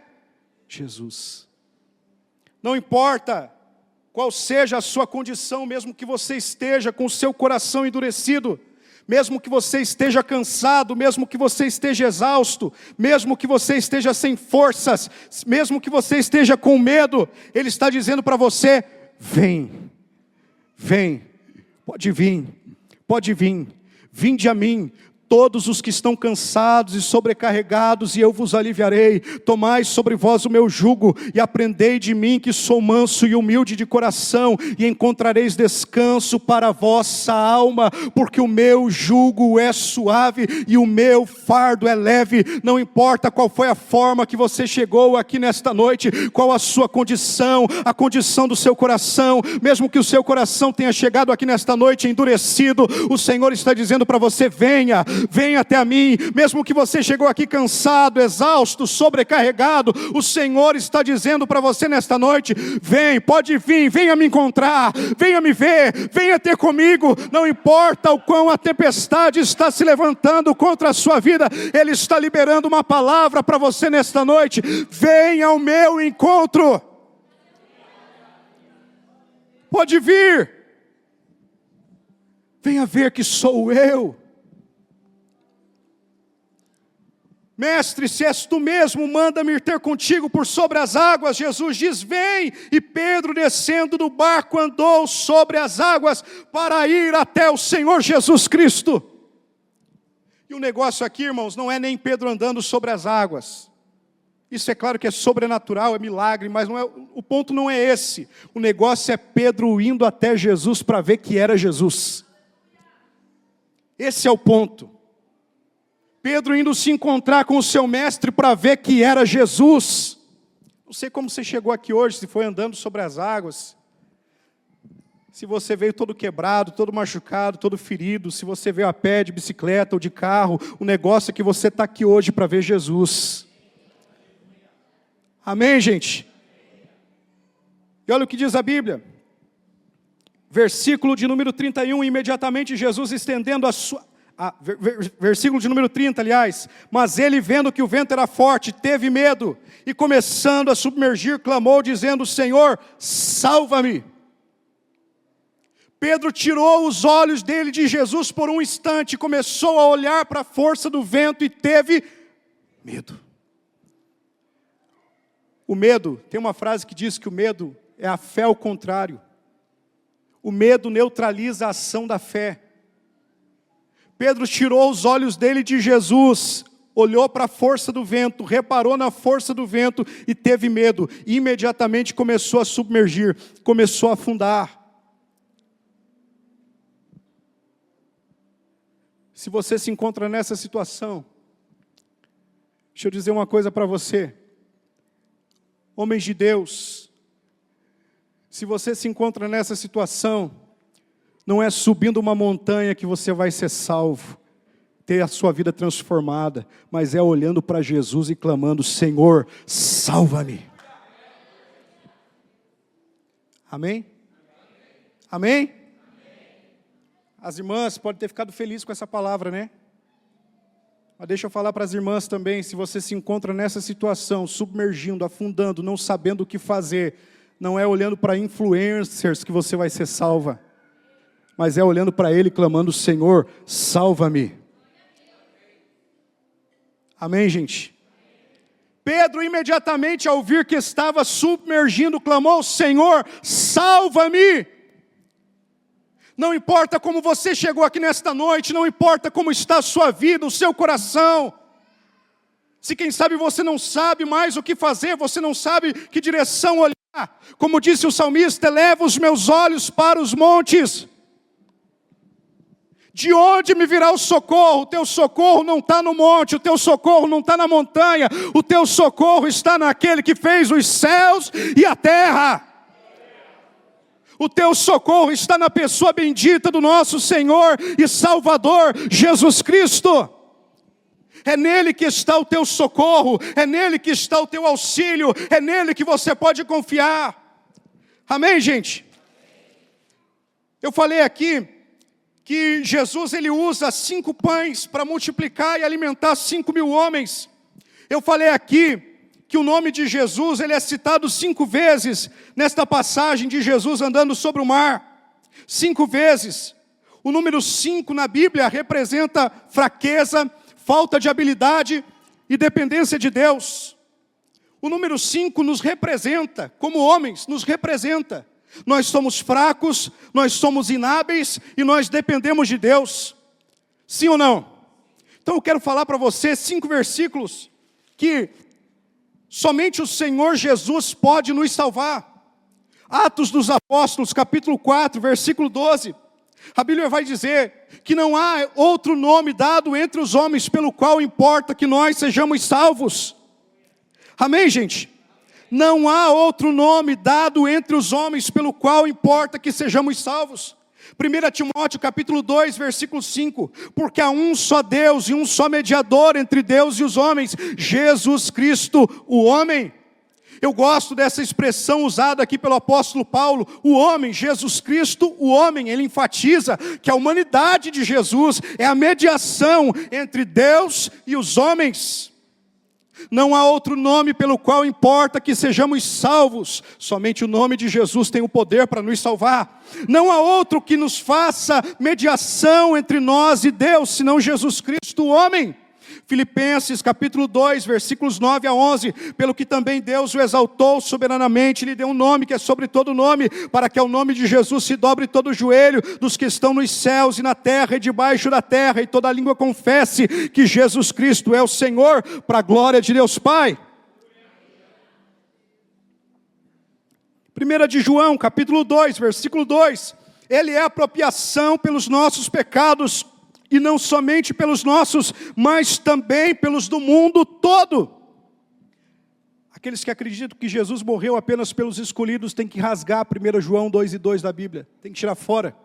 Jesus. Não importa qual seja a sua condição, mesmo que você esteja com o seu coração endurecido, mesmo que você esteja cansado, mesmo que você esteja exausto, mesmo que você esteja sem forças, mesmo que você esteja com medo, Ele está dizendo para você: vem, vem, pode vir, vinde a mim, todos os que estão cansados e sobrecarregados, e eu vos aliviarei. Tomai sobre vós o meu jugo, e aprendei de mim, que sou manso e humilde de coração, e encontrareis descanso para a vossa alma, porque o meu jugo é suave, e o meu fardo é leve. Não importa qual foi a forma que você chegou aqui nesta noite, qual a sua condição, a condição do seu coração, mesmo que o seu coração tenha chegado aqui nesta noite endurecido, o Senhor está dizendo para você: venha até a mim. Mesmo que você chegou aqui cansado, exausto, sobrecarregado, o Senhor está dizendo para você nesta noite: vem, pode vir, venha me encontrar, venha me ver, venha ter comigo. Não importa o quão a tempestade está se levantando contra a sua vida, Ele está liberando uma palavra para você nesta noite: venha ao meu encontro. Pode vir, venha ver que sou eu. Mestre, se és tu mesmo, manda-me ir ter contigo por sobre as águas. Jesus diz: vem. E Pedro, descendo do barco, andou sobre as águas para ir até o Senhor Jesus Cristo. E o negócio aqui, irmãos, não é nem Pedro andando sobre as águas. Isso é claro que é sobrenatural, é milagre, mas não é, o ponto não é esse. O negócio é Pedro indo até Jesus para ver que era Jesus. Esse é o ponto. Pedro indo se encontrar com o seu mestre para ver que era Jesus. Não sei como você chegou aqui hoje, se foi andando sobre as águas, se você veio todo quebrado, todo machucado, todo ferido, se você veio a pé, de bicicleta ou de carro. O negócio é que você está aqui hoje para ver Jesus. Amém, gente? E olha o que diz a Bíblia. Versículo de número 31, imediatamente Jesus estendendo a sua... versículo de número 30, aliás. Mas ele, vendo que o vento era forte, teve medo, e começando a submergir, clamou, dizendo: Senhor, salva-me. Pedro tirou os olhos dele de Jesus por um instante, começou a olhar para a força do vento e teve medo. O medo, tem uma frase que diz que o medo é a fé ao contrário. O medo neutraliza a ação da fé. Pedro tirou os olhos dele de Jesus, olhou para a força do vento, reparou na força do vento e teve medo. E imediatamente começou a submergir, começou a afundar. Se você se encontra nessa situação, deixa eu dizer uma coisa para você. Homens de Deus, se você se encontra nessa situação, não é subindo uma montanha que você vai ser salvo, ter a sua vida transformada, mas é olhando para Jesus e clamando: Senhor, salva-me. Amém? Amém? As irmãs podem ter ficado felizes com essa palavra, né? Mas deixa eu falar para as irmãs também: se você se encontra nessa situação, submergindo, afundando, não sabendo o que fazer, não é olhando para influencers que você vai ser salva, mas é olhando para Ele, clamando: Senhor, salva-me. Amém, gente? Pedro, imediatamente ao ouvir que estava submergindo, clamou: Senhor, salva-me. Não importa como você chegou aqui nesta noite, não importa como está a sua vida, o seu coração. Se quem sabe você não sabe mais o que fazer, você não sabe que direção olhar, Como disse o salmista, eleva os meus olhos para os montes. De onde me virá o socorro? O teu socorro não está no monte, o teu socorro não está na montanha, o teu socorro está naquele que fez os céus e a terra. O teu socorro está na pessoa bendita do nosso Senhor e Salvador, Jesus Cristo. É nele que está o teu socorro, é nele que está o teu auxílio, é nele que você pode confiar. Amém, gente? Eu falei aqui que Jesus ele usa 5 pães para multiplicar e alimentar 5.000 homens. Eu falei aqui que o nome de Jesus ele é citado 5 vezes nesta passagem de Jesus andando sobre o mar. 5 vezes. O número 5 na Bíblia representa fraqueza, falta de habilidade e dependência de Deus. O número 5 nos representa, como homens, nos representa. Nós somos fracos, nós somos inábeis e nós dependemos de Deus. Sim ou não? Então eu quero falar para você 5 versículos que somente o Senhor Jesus pode nos salvar. Atos dos Apóstolos, capítulo 4, versículo 12. A Bíblia vai dizer que não há outro nome dado entre os homens pelo qual importa que nós sejamos salvos. Amém, gente? Não há outro nome dado entre os homens pelo qual importa que sejamos salvos. 1 Timóteo capítulo 2, versículo 5. Porque há um só Deus e um só mediador entre Deus e os homens, Jesus Cristo, o homem. Eu gosto dessa expressão usada aqui pelo apóstolo Paulo, o homem, Jesus Cristo, o homem. Ele enfatiza que a humanidade de Jesus é a mediação entre Deus e os homens. Não há outro nome pelo qual importa que sejamos salvos. Somente o nome de Jesus tem o poder para nos salvar. Não há outro que nos faça mediação entre nós e Deus, senão Jesus Cristo, o homem. Filipenses capítulo 2, versículos 9 a 11. Pelo que também Deus o exaltou soberanamente, lhe deu um nome que é sobre todo nome, para que ao nome de Jesus se dobre todo o joelho dos que estão nos céus e na terra e debaixo da terra, e toda língua confesse que Jesus Cristo é o Senhor, para a glória de Deus Pai. 1 de João capítulo 2, versículo 2. Ele é a apropiação pelos nossos pecados, e não somente pelos nossos, mas também pelos do mundo todo. Aqueles que acreditam que Jesus morreu apenas pelos escolhidos têm que rasgar 1 João 2 e 2 da Bíblia. Tem que tirar fora.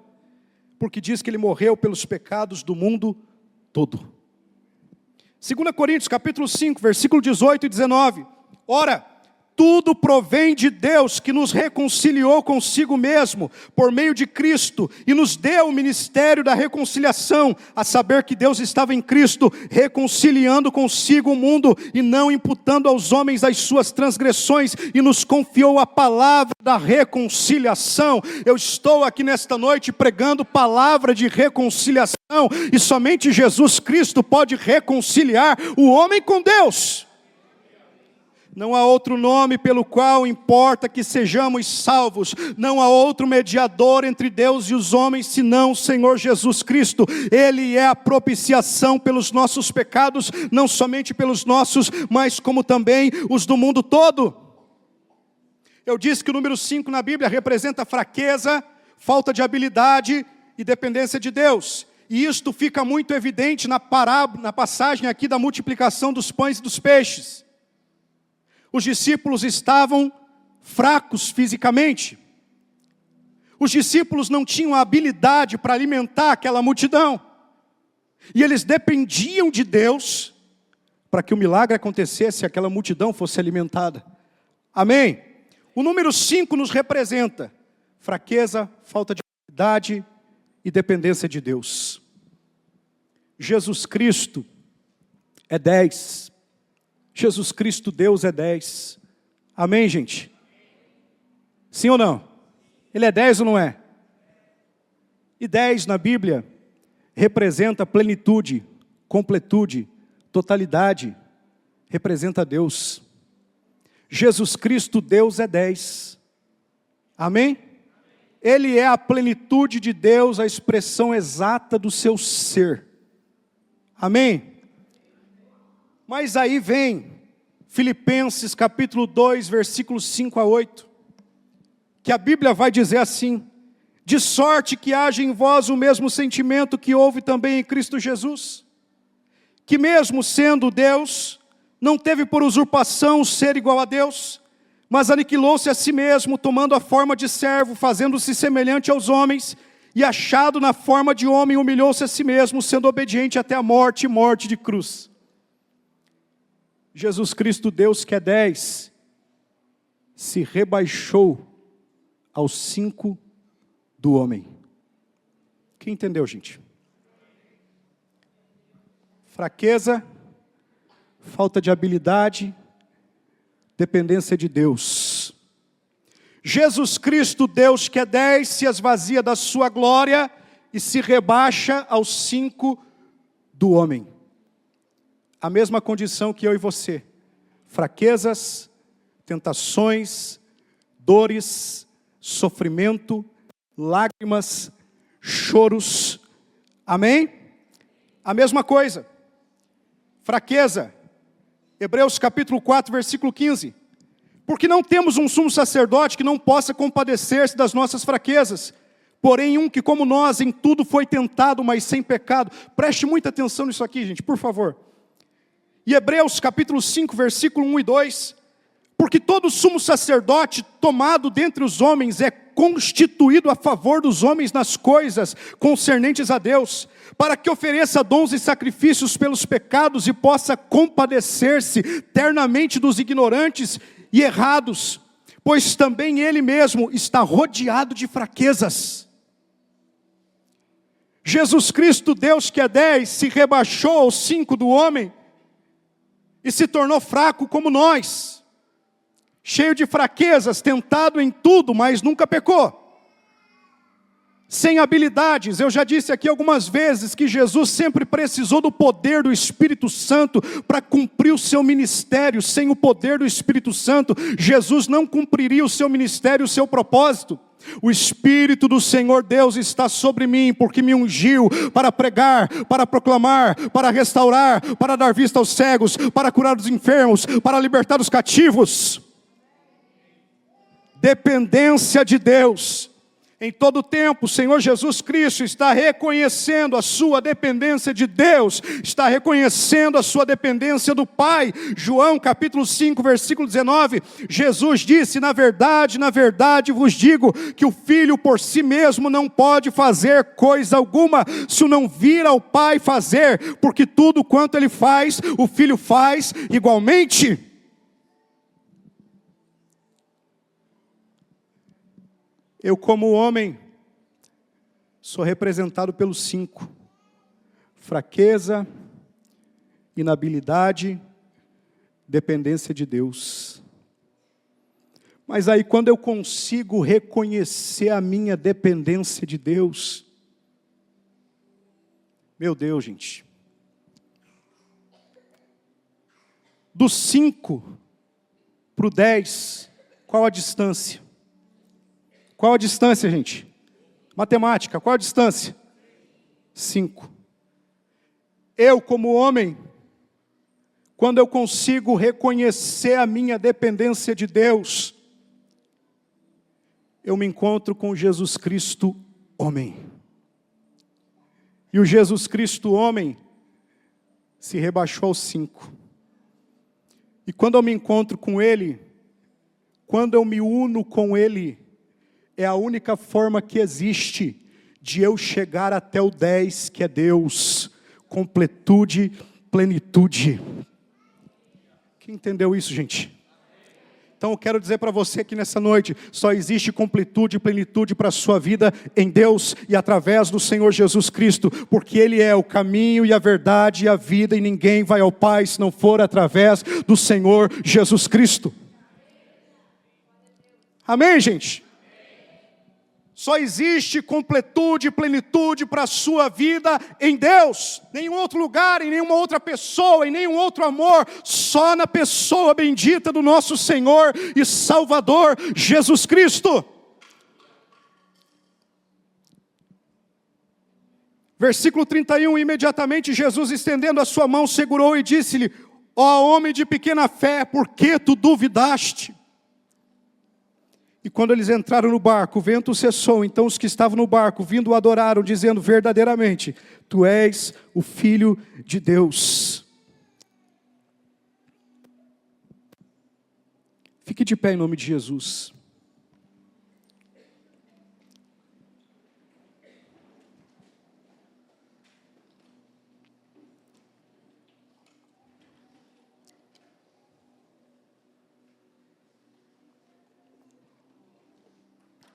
Porque diz que ele morreu pelos pecados do mundo todo. 2 Coríntios capítulo 5, versículo 18 e 19. Ora, tudo provém de Deus, que nos reconciliou consigo mesmo, por meio de Cristo, e nos deu o ministério da reconciliação, a saber que Deus estava em Cristo, reconciliando consigo o mundo, e não imputando aos homens as suas transgressões, e nos confiou a palavra da reconciliação. Eu estou aqui nesta noite pregando palavra de reconciliação, e somente Jesus Cristo pode reconciliar o homem com Deus. Não há outro nome pelo qual importa que sejamos salvos. Não há outro mediador entre Deus e os homens, senão o Senhor Jesus Cristo. Ele é a propiciação pelos nossos pecados, não somente pelos nossos, mas como também os do mundo todo. Eu disse que o número 5 na Bíblia representa fraqueza, falta de habilidade e dependência de Deus. E isto fica muito evidente na passagem aqui da multiplicação dos pães e dos peixes. Os discípulos estavam fracos fisicamente. Os discípulos não tinham a habilidade para alimentar aquela multidão. E eles dependiam de Deus para que o milagre acontecesse e aquela multidão fosse alimentada. Amém? O número 5 nos representa fraqueza, falta de habilidade e dependência de Deus. Jesus Cristo é 10. Jesus Cristo, Deus é 10. Amém, gente? Sim ou não? Ele é 10 ou não é? E 10 na Bíblia representa plenitude, completude, totalidade. Representa Deus. Jesus Cristo, Deus é 10. Amém? Ele é a plenitude de Deus, a expressão exata do seu ser. Amém? Mas aí vem Filipenses capítulo 2, versículos 5 a 8. que a Bíblia vai dizer assim: de sorte que haja em vós o mesmo sentimento que houve também em Cristo Jesus, que mesmo sendo Deus, não teve por usurpação ser igual a Deus, mas aniquilou-se a si mesmo, tomando a forma de servo, fazendo-se semelhante aos homens, e achado na forma de homem, humilhou-se a si mesmo, sendo obediente até a morte, e morte de cruz. Jesus Cristo, Deus que é 10, se rebaixou aos 5 do homem. Quem entendeu, gente? Fraqueza, falta de habilidade, dependência de Deus. Jesus Cristo, Deus que é 10, se esvazia da sua glória e se rebaixa aos 5 do homem. A mesma condição que eu e você. Fraquezas, tentações, dores, sofrimento, lágrimas, choros. Amém? A mesma coisa. Fraqueza. Hebreus capítulo 4, versículo 15. Porque não temos um sumo sacerdote que não possa compadecer-se das nossas fraquezas, porém um que como nós em tudo foi tentado, mas sem pecado. Preste muita atenção nisso aqui, gente, por favor. E Hebreus capítulo 5, versículo 1 e 2. Porque todo sumo sacerdote tomado dentre os homens é constituído a favor dos homens nas coisas concernentes a Deus, para que ofereça dons e sacrifícios pelos pecados e possa compadecer-se ternamente dos ignorantes e errados, pois também ele mesmo está rodeado de fraquezas. Jesus Cristo, Deus que é 10, se rebaixou aos 5 do homem e se tornou fraco como nós, cheio de fraquezas, tentado em tudo, mas nunca pecou. Sem habilidades. Eu já disse aqui algumas vezes que Jesus sempre precisou do poder do Espírito Santo para cumprir o seu ministério. Sem o poder do Espírito Santo, Jesus não cumpriria o seu ministério, o seu propósito. O Espírito do Senhor Deus está sobre mim, porque me ungiu para pregar, para proclamar, para restaurar, para dar vista aos cegos, para curar os enfermos, para libertar os cativos. Dependência de Deus. Em todo tempo, o Senhor Jesus Cristo está reconhecendo a sua dependência de Deus, está reconhecendo a sua dependência do Pai. João capítulo 5, versículo 19, Jesus disse: na verdade vos digo, que o Filho por si mesmo não pode fazer coisa alguma, se o não vir ao Pai fazer, porque tudo quanto Ele faz, o Filho faz igualmente. Eu, como homem, sou representado pelos 5. Fraqueza, inabilidade, dependência de Deus. Mas aí, quando eu consigo reconhecer a minha dependência de Deus, meu Deus, gente, do 5 para o 10, qual a distância? Qual a distância, gente? Matemática, qual a distância? 5. Eu, como homem, quando eu consigo reconhecer a minha dependência de Deus, eu me encontro com Jesus Cristo, homem. E o Jesus Cristo, homem, se rebaixou aos 5. E quando eu me encontro com Ele, quando eu me uno com Ele, é a única forma que existe de eu chegar até o 10, que é Deus. Completude, plenitude. Quem entendeu isso, gente? Então eu quero dizer para você aqui nessa noite, só existe completude e plenitude para a sua vida em Deus e através do Senhor Jesus Cristo, porque Ele é o caminho e a verdade e a vida, e ninguém vai ao Pai se não for através do Senhor Jesus Cristo. Amém, gente? Só existe completude e plenitude para a sua vida em Deus. Nenhum outro lugar, em nenhuma outra pessoa, em nenhum outro amor. Só na pessoa bendita do nosso Senhor e Salvador Jesus Cristo. Versículo 31, imediatamente Jesus, estendendo a sua mão, segurou e disse-lhe: ó homem de pequena fé, por que tu duvidaste? E quando eles entraram no barco, o vento cessou. Então os que estavam no barco, vindo, o adoraram, dizendo: verdadeiramente, tu és o Filho de Deus. Fique de pé em nome de Jesus.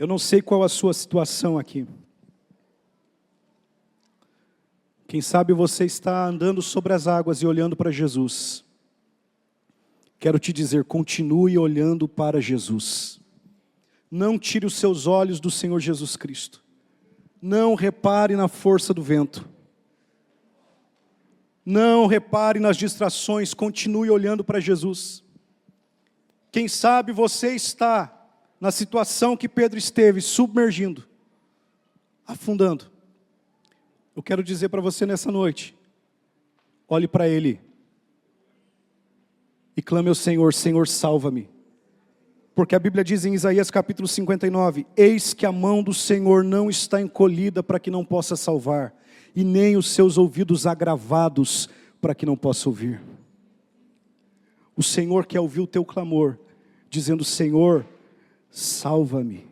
Eu não sei qual a sua situação aqui. Quem sabe você está andando sobre as águas e olhando para Jesus. Quero te dizer, continue olhando para Jesus. Não tire os seus olhos do Senhor Jesus Cristo. Não repare na força do vento. Não repare nas distrações, continue olhando para Jesus. Quem sabe você está na situação que Pedro esteve, submergindo, afundando. Eu quero dizer para você nessa noite, olhe para Ele e clame ao Senhor: Senhor, salva-me. Porque a Bíblia diz em Isaías capítulo 59, eis que a mão do Senhor não está encolhida para que não possa salvar, e nem os seus ouvidos agravados para que não possa ouvir. O Senhor quer ouvir o teu clamor, dizendo: Senhor, salva-me.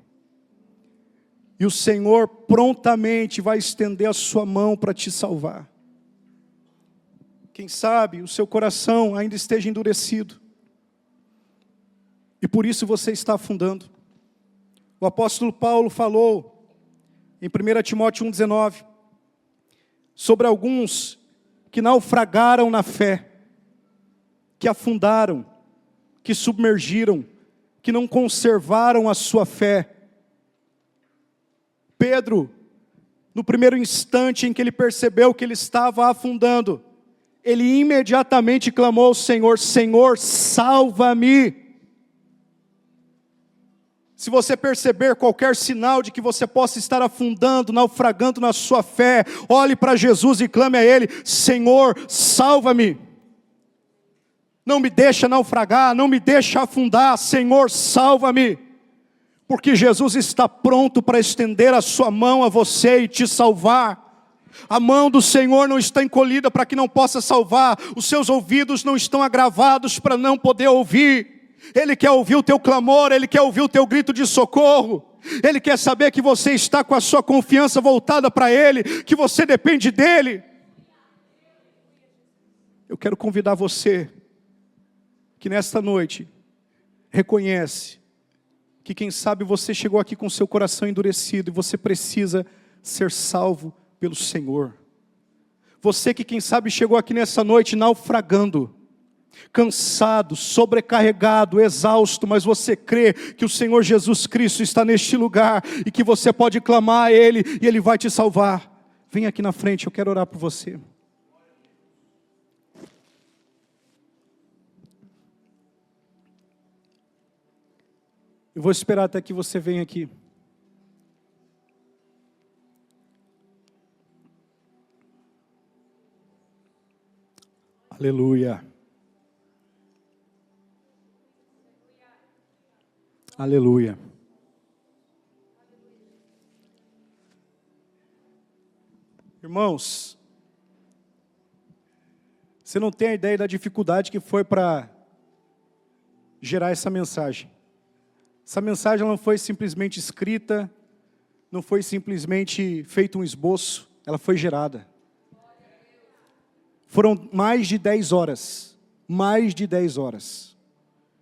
E o Senhor prontamente vai estender a sua mão para te salvar. Quem sabe o seu coração ainda esteja endurecido, e por isso você está afundando. O apóstolo Paulo falou em 1 Timóteo 1,19 sobre alguns que naufragaram na fé, que afundaram, que submergiram, que não conservaram a sua fé. Pedro, no primeiro instante em que ele percebeu que ele estava afundando, ele imediatamente clamou ao Senhor: Senhor, salva-me. Se você perceber qualquer sinal de que você possa estar afundando, naufragando na sua fé, olhe para Jesus e clame a Ele: Senhor, salva-me. Não me deixa naufragar, não me deixa afundar, Senhor, salva-me. Porque Jesus está pronto para estender a sua mão a você e te salvar. A mão do Senhor não está encolhida para que não possa salvar. Os seus ouvidos não estão agravados para não poder ouvir. Ele quer ouvir o teu clamor, Ele quer ouvir o teu grito de socorro. Ele quer saber que você está com a sua confiança voltada para Ele, que você depende dEle. Eu quero convidar você que nesta noite reconhece que quem sabe você chegou aqui com seu coração endurecido e você precisa ser salvo pelo Senhor. Você que quem sabe chegou aqui nessa noite naufragando, cansado, sobrecarregado, exausto, mas você crê que o Senhor Jesus Cristo está neste lugar e que você pode clamar a Ele e Ele vai te salvar. Vem aqui na frente, eu quero orar por você. Eu vou esperar até que você venha aqui. Aleluia. Aleluia. Irmãos, você não tem a ideia da dificuldade que foi para gerar essa mensagem. Essa mensagem não foi simplesmente escrita, não foi simplesmente feito um esboço, ela foi gerada. Foram mais de 10 horas, mais de 10 horas.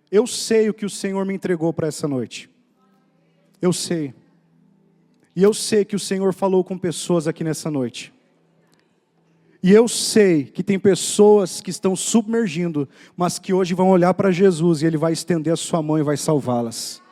Eu sei o que o Senhor me entregou para essa noite. Eu sei. E eu sei que o Senhor falou com pessoas aqui nessa noite. E eu sei que tem pessoas que estão submergindo, mas que hoje vão olhar para Jesus e Ele vai estender a sua mão e vai salvá-las.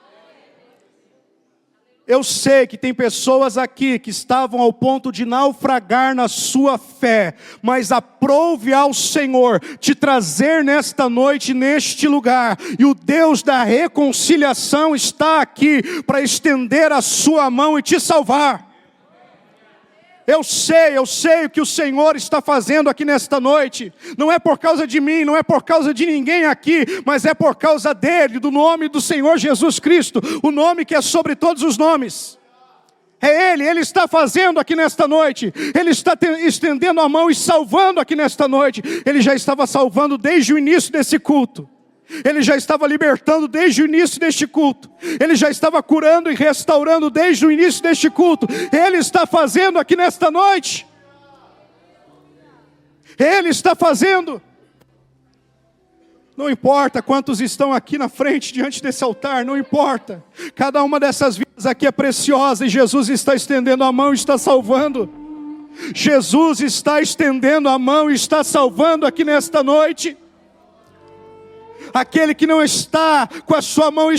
Eu sei que tem pessoas aqui que estavam ao ponto de naufragar na sua fé, mas aprove ao Senhor te trazer nesta noite, neste lugar, e o Deus da reconciliação está aqui para estender a sua mão e te salvar. Eu sei o que o Senhor está fazendo aqui nesta noite. Não é por causa de mim, não é por causa de ninguém aqui, mas é por causa dele, do nome do Senhor Jesus Cristo, o nome que é sobre todos os nomes. É Ele está fazendo aqui nesta noite. Ele está estendendo a mão e salvando aqui nesta noite. Ele já estava salvando desde o início desse culto. Ele já estava libertando desde o início deste culto. Ele já estava curando e restaurando desde o início deste culto. Ele está fazendo aqui nesta noite. Ele está fazendo. Não importa quantos estão aqui na frente, diante desse altar, não importa. Cada uma dessas vidas aqui é preciosa e Jesus está estendendo a mão e está salvando. Jesus está estendendo a mão e está salvando aqui nesta noite. Aquele que não está com a sua mão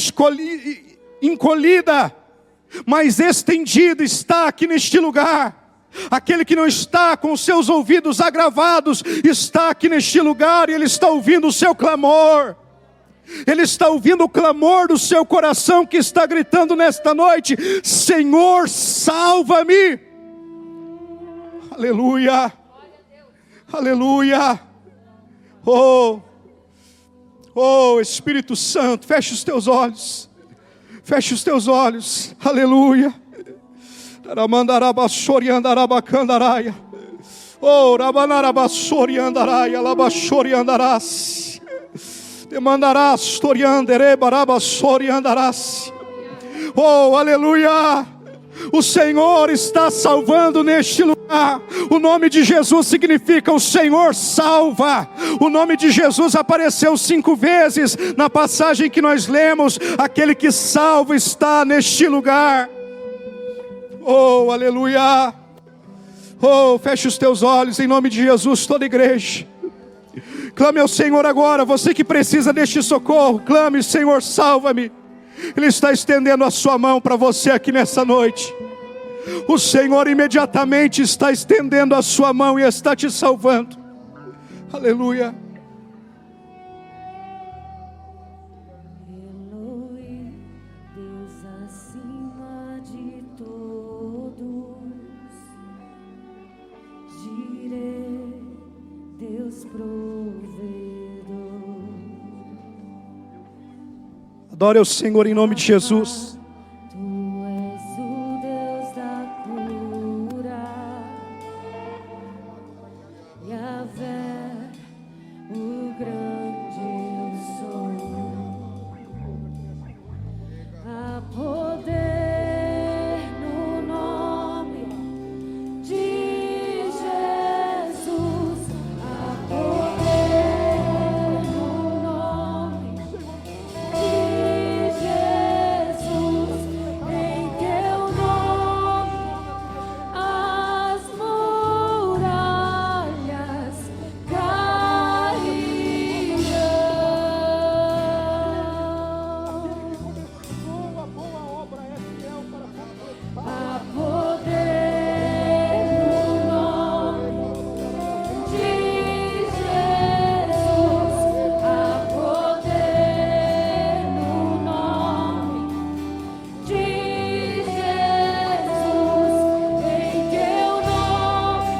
encolhida, mas estendida, está aqui neste lugar. Aquele que não está com os seus ouvidos agravados, está aqui neste lugar e ele está ouvindo o seu clamor. Ele está ouvindo o clamor do seu coração que está gritando nesta noite: Senhor, salva-me. Aleluia, aleluia. Oh Espírito Santo, feche os teus olhos. Feche os teus olhos. Aleluia. Oh, rabanarabasoriandaraia, labasoriandarás. Demandarás, toriandere, barabasoriandarás. Oh, aleluia. O Senhor está salvando neste lugar. O nome de Jesus significa o Senhor salva. O nome de Jesus apareceu 5 vezes na passagem que nós lemos. Aquele que salva está neste lugar. Oh, aleluia. Oh, feche os teus olhos em nome de Jesus, toda a igreja. Clame ao Senhor agora, você que precisa deste socorro. Clame: Senhor, salva-me. Ele está estendendo a sua mão para você aqui nessa noite. O Senhor imediatamente está estendendo a sua mão e está te salvando. Aleluia. Deus acima de todos, Jireh, Deus provedor. Adore ao Senhor em nome de Jesus. Tu és o Deus da cura, Yahvé, o grande eu sou. Há poder no nome de Jesus, há poder no nome de Jesus, em teu nome as muralhas cairão. Há poder no nome de Jesus, há poder no nome de Jesus, em teu nome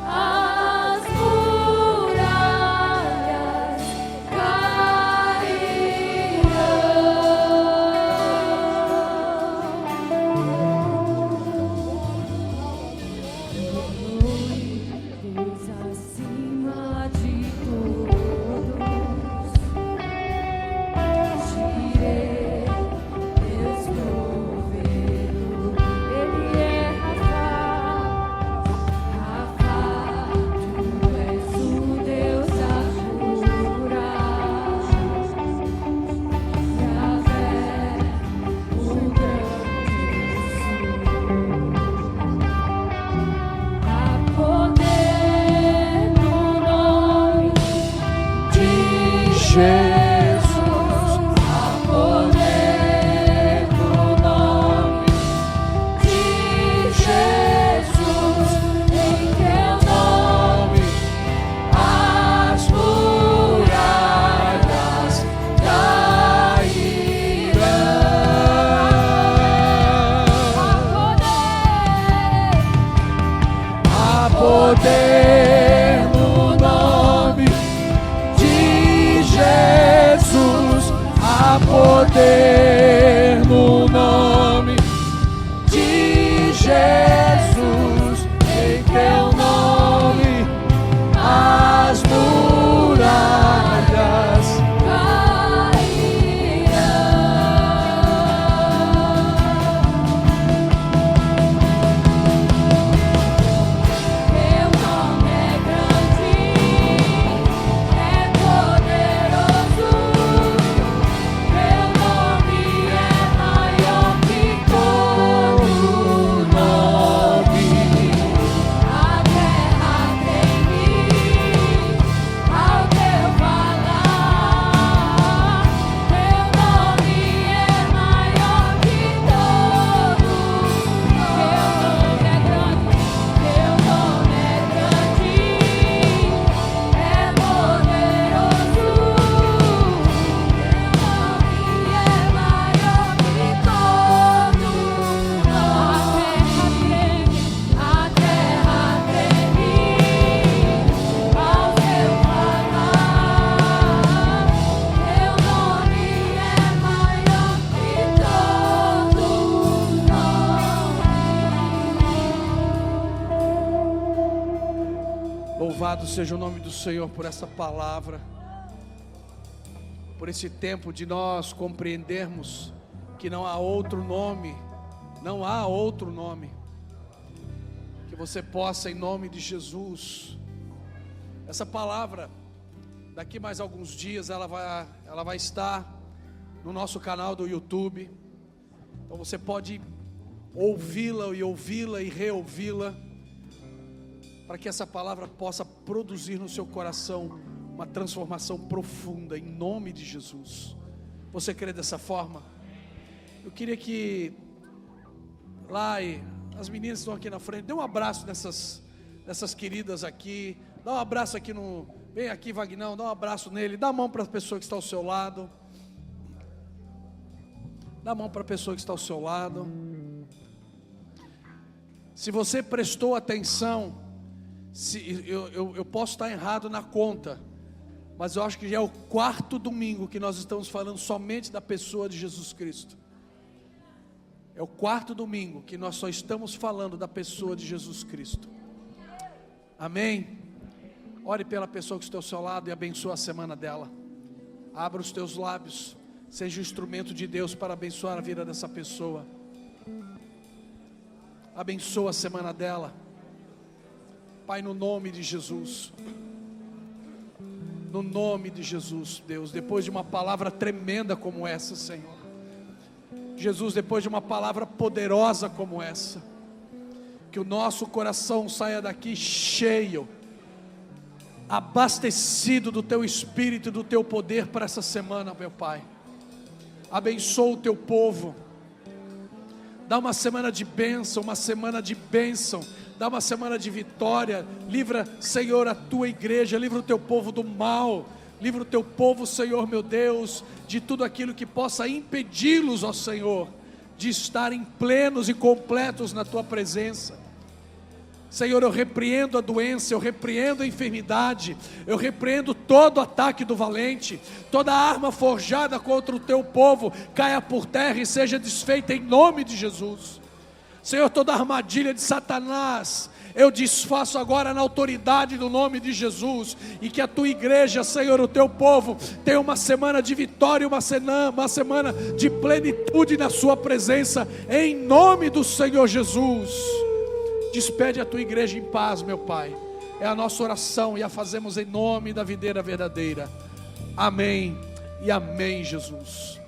as muralhas cairão. Deus acima de todos, Jireh, Deus provedor. Ele é Rafa, tu és o Deus da cura, Yahvé, o grande há poder no nome de Jesus, há poder no nome de Jesus, em teu nome as muralhas cairão. Há poder poder no nome de Jesus. Há poder no nome de Jesus. Em teu nome as muralhas Louvado seja o nome do Senhor por essa palavra, por esse tempo de nós compreendermos que não há outro nome, que você possa, em nome de Jesus. Essa palavra, daqui mais alguns dias, ela vai estar no nosso canal do YouTube, então você pode ouvi-la e reouvi-la, para que essa palavra possa produzir no seu coração uma transformação profunda, em nome de Jesus. Você crê dessa forma? Eu queria que as meninas estão aqui na frente, dê um abraço nessas queridas aqui, dá um abraço aqui vem aqui Vagnão, dá um abraço nele, dá a mão para a pessoa que está ao seu lado, Se você prestou atenção, eu posso estar errado na conta, mas eu acho que já é o 4º domingo que nós estamos falando somente da pessoa de Jesus Cristo. É o 4º domingo que nós só estamos falando da pessoa de Jesus Cristo. Amém? Ore pela pessoa que está ao seu lado e abençoe a semana dela. Abra os teus lábios, seja o instrumento de Deus para abençoar a vida dessa pessoa. Abençoa a semana dela, Pai, no nome de Jesus. No nome de Jesus, Deus, depois de uma palavra tremenda como essa, Senhor, Jesus, depois de uma palavra poderosa como essa, que o nosso coração saia daqui cheio, abastecido do Teu Espírito e do Teu poder para essa semana, meu Pai. Abençoa o Teu povo, dá uma semana de bênção, dá uma semana de vitória. Livra, Senhor, a Tua igreja, livra o Teu povo do mal, livra o Teu povo, Senhor meu Deus, de tudo aquilo que possa impedi-los, ó Senhor, de estarem plenos e completos na Tua presença. Senhor, eu repreendo a doença, eu repreendo a enfermidade, eu repreendo todo ataque do valente, toda arma forjada contra o Teu povo caia por terra e seja desfeita em nome de Jesus. Senhor, toda armadilha de Satanás, eu desfaço agora na autoridade do nome de Jesus, e que a Tua igreja, Senhor, o Teu povo, tenha uma semana de vitória, uma semana de plenitude na Sua presença, em nome do Senhor Jesus. Despede a Tua igreja em paz, meu Pai, é a nossa oração e a fazemos em nome da videira verdadeira. Amém e amém, Jesus.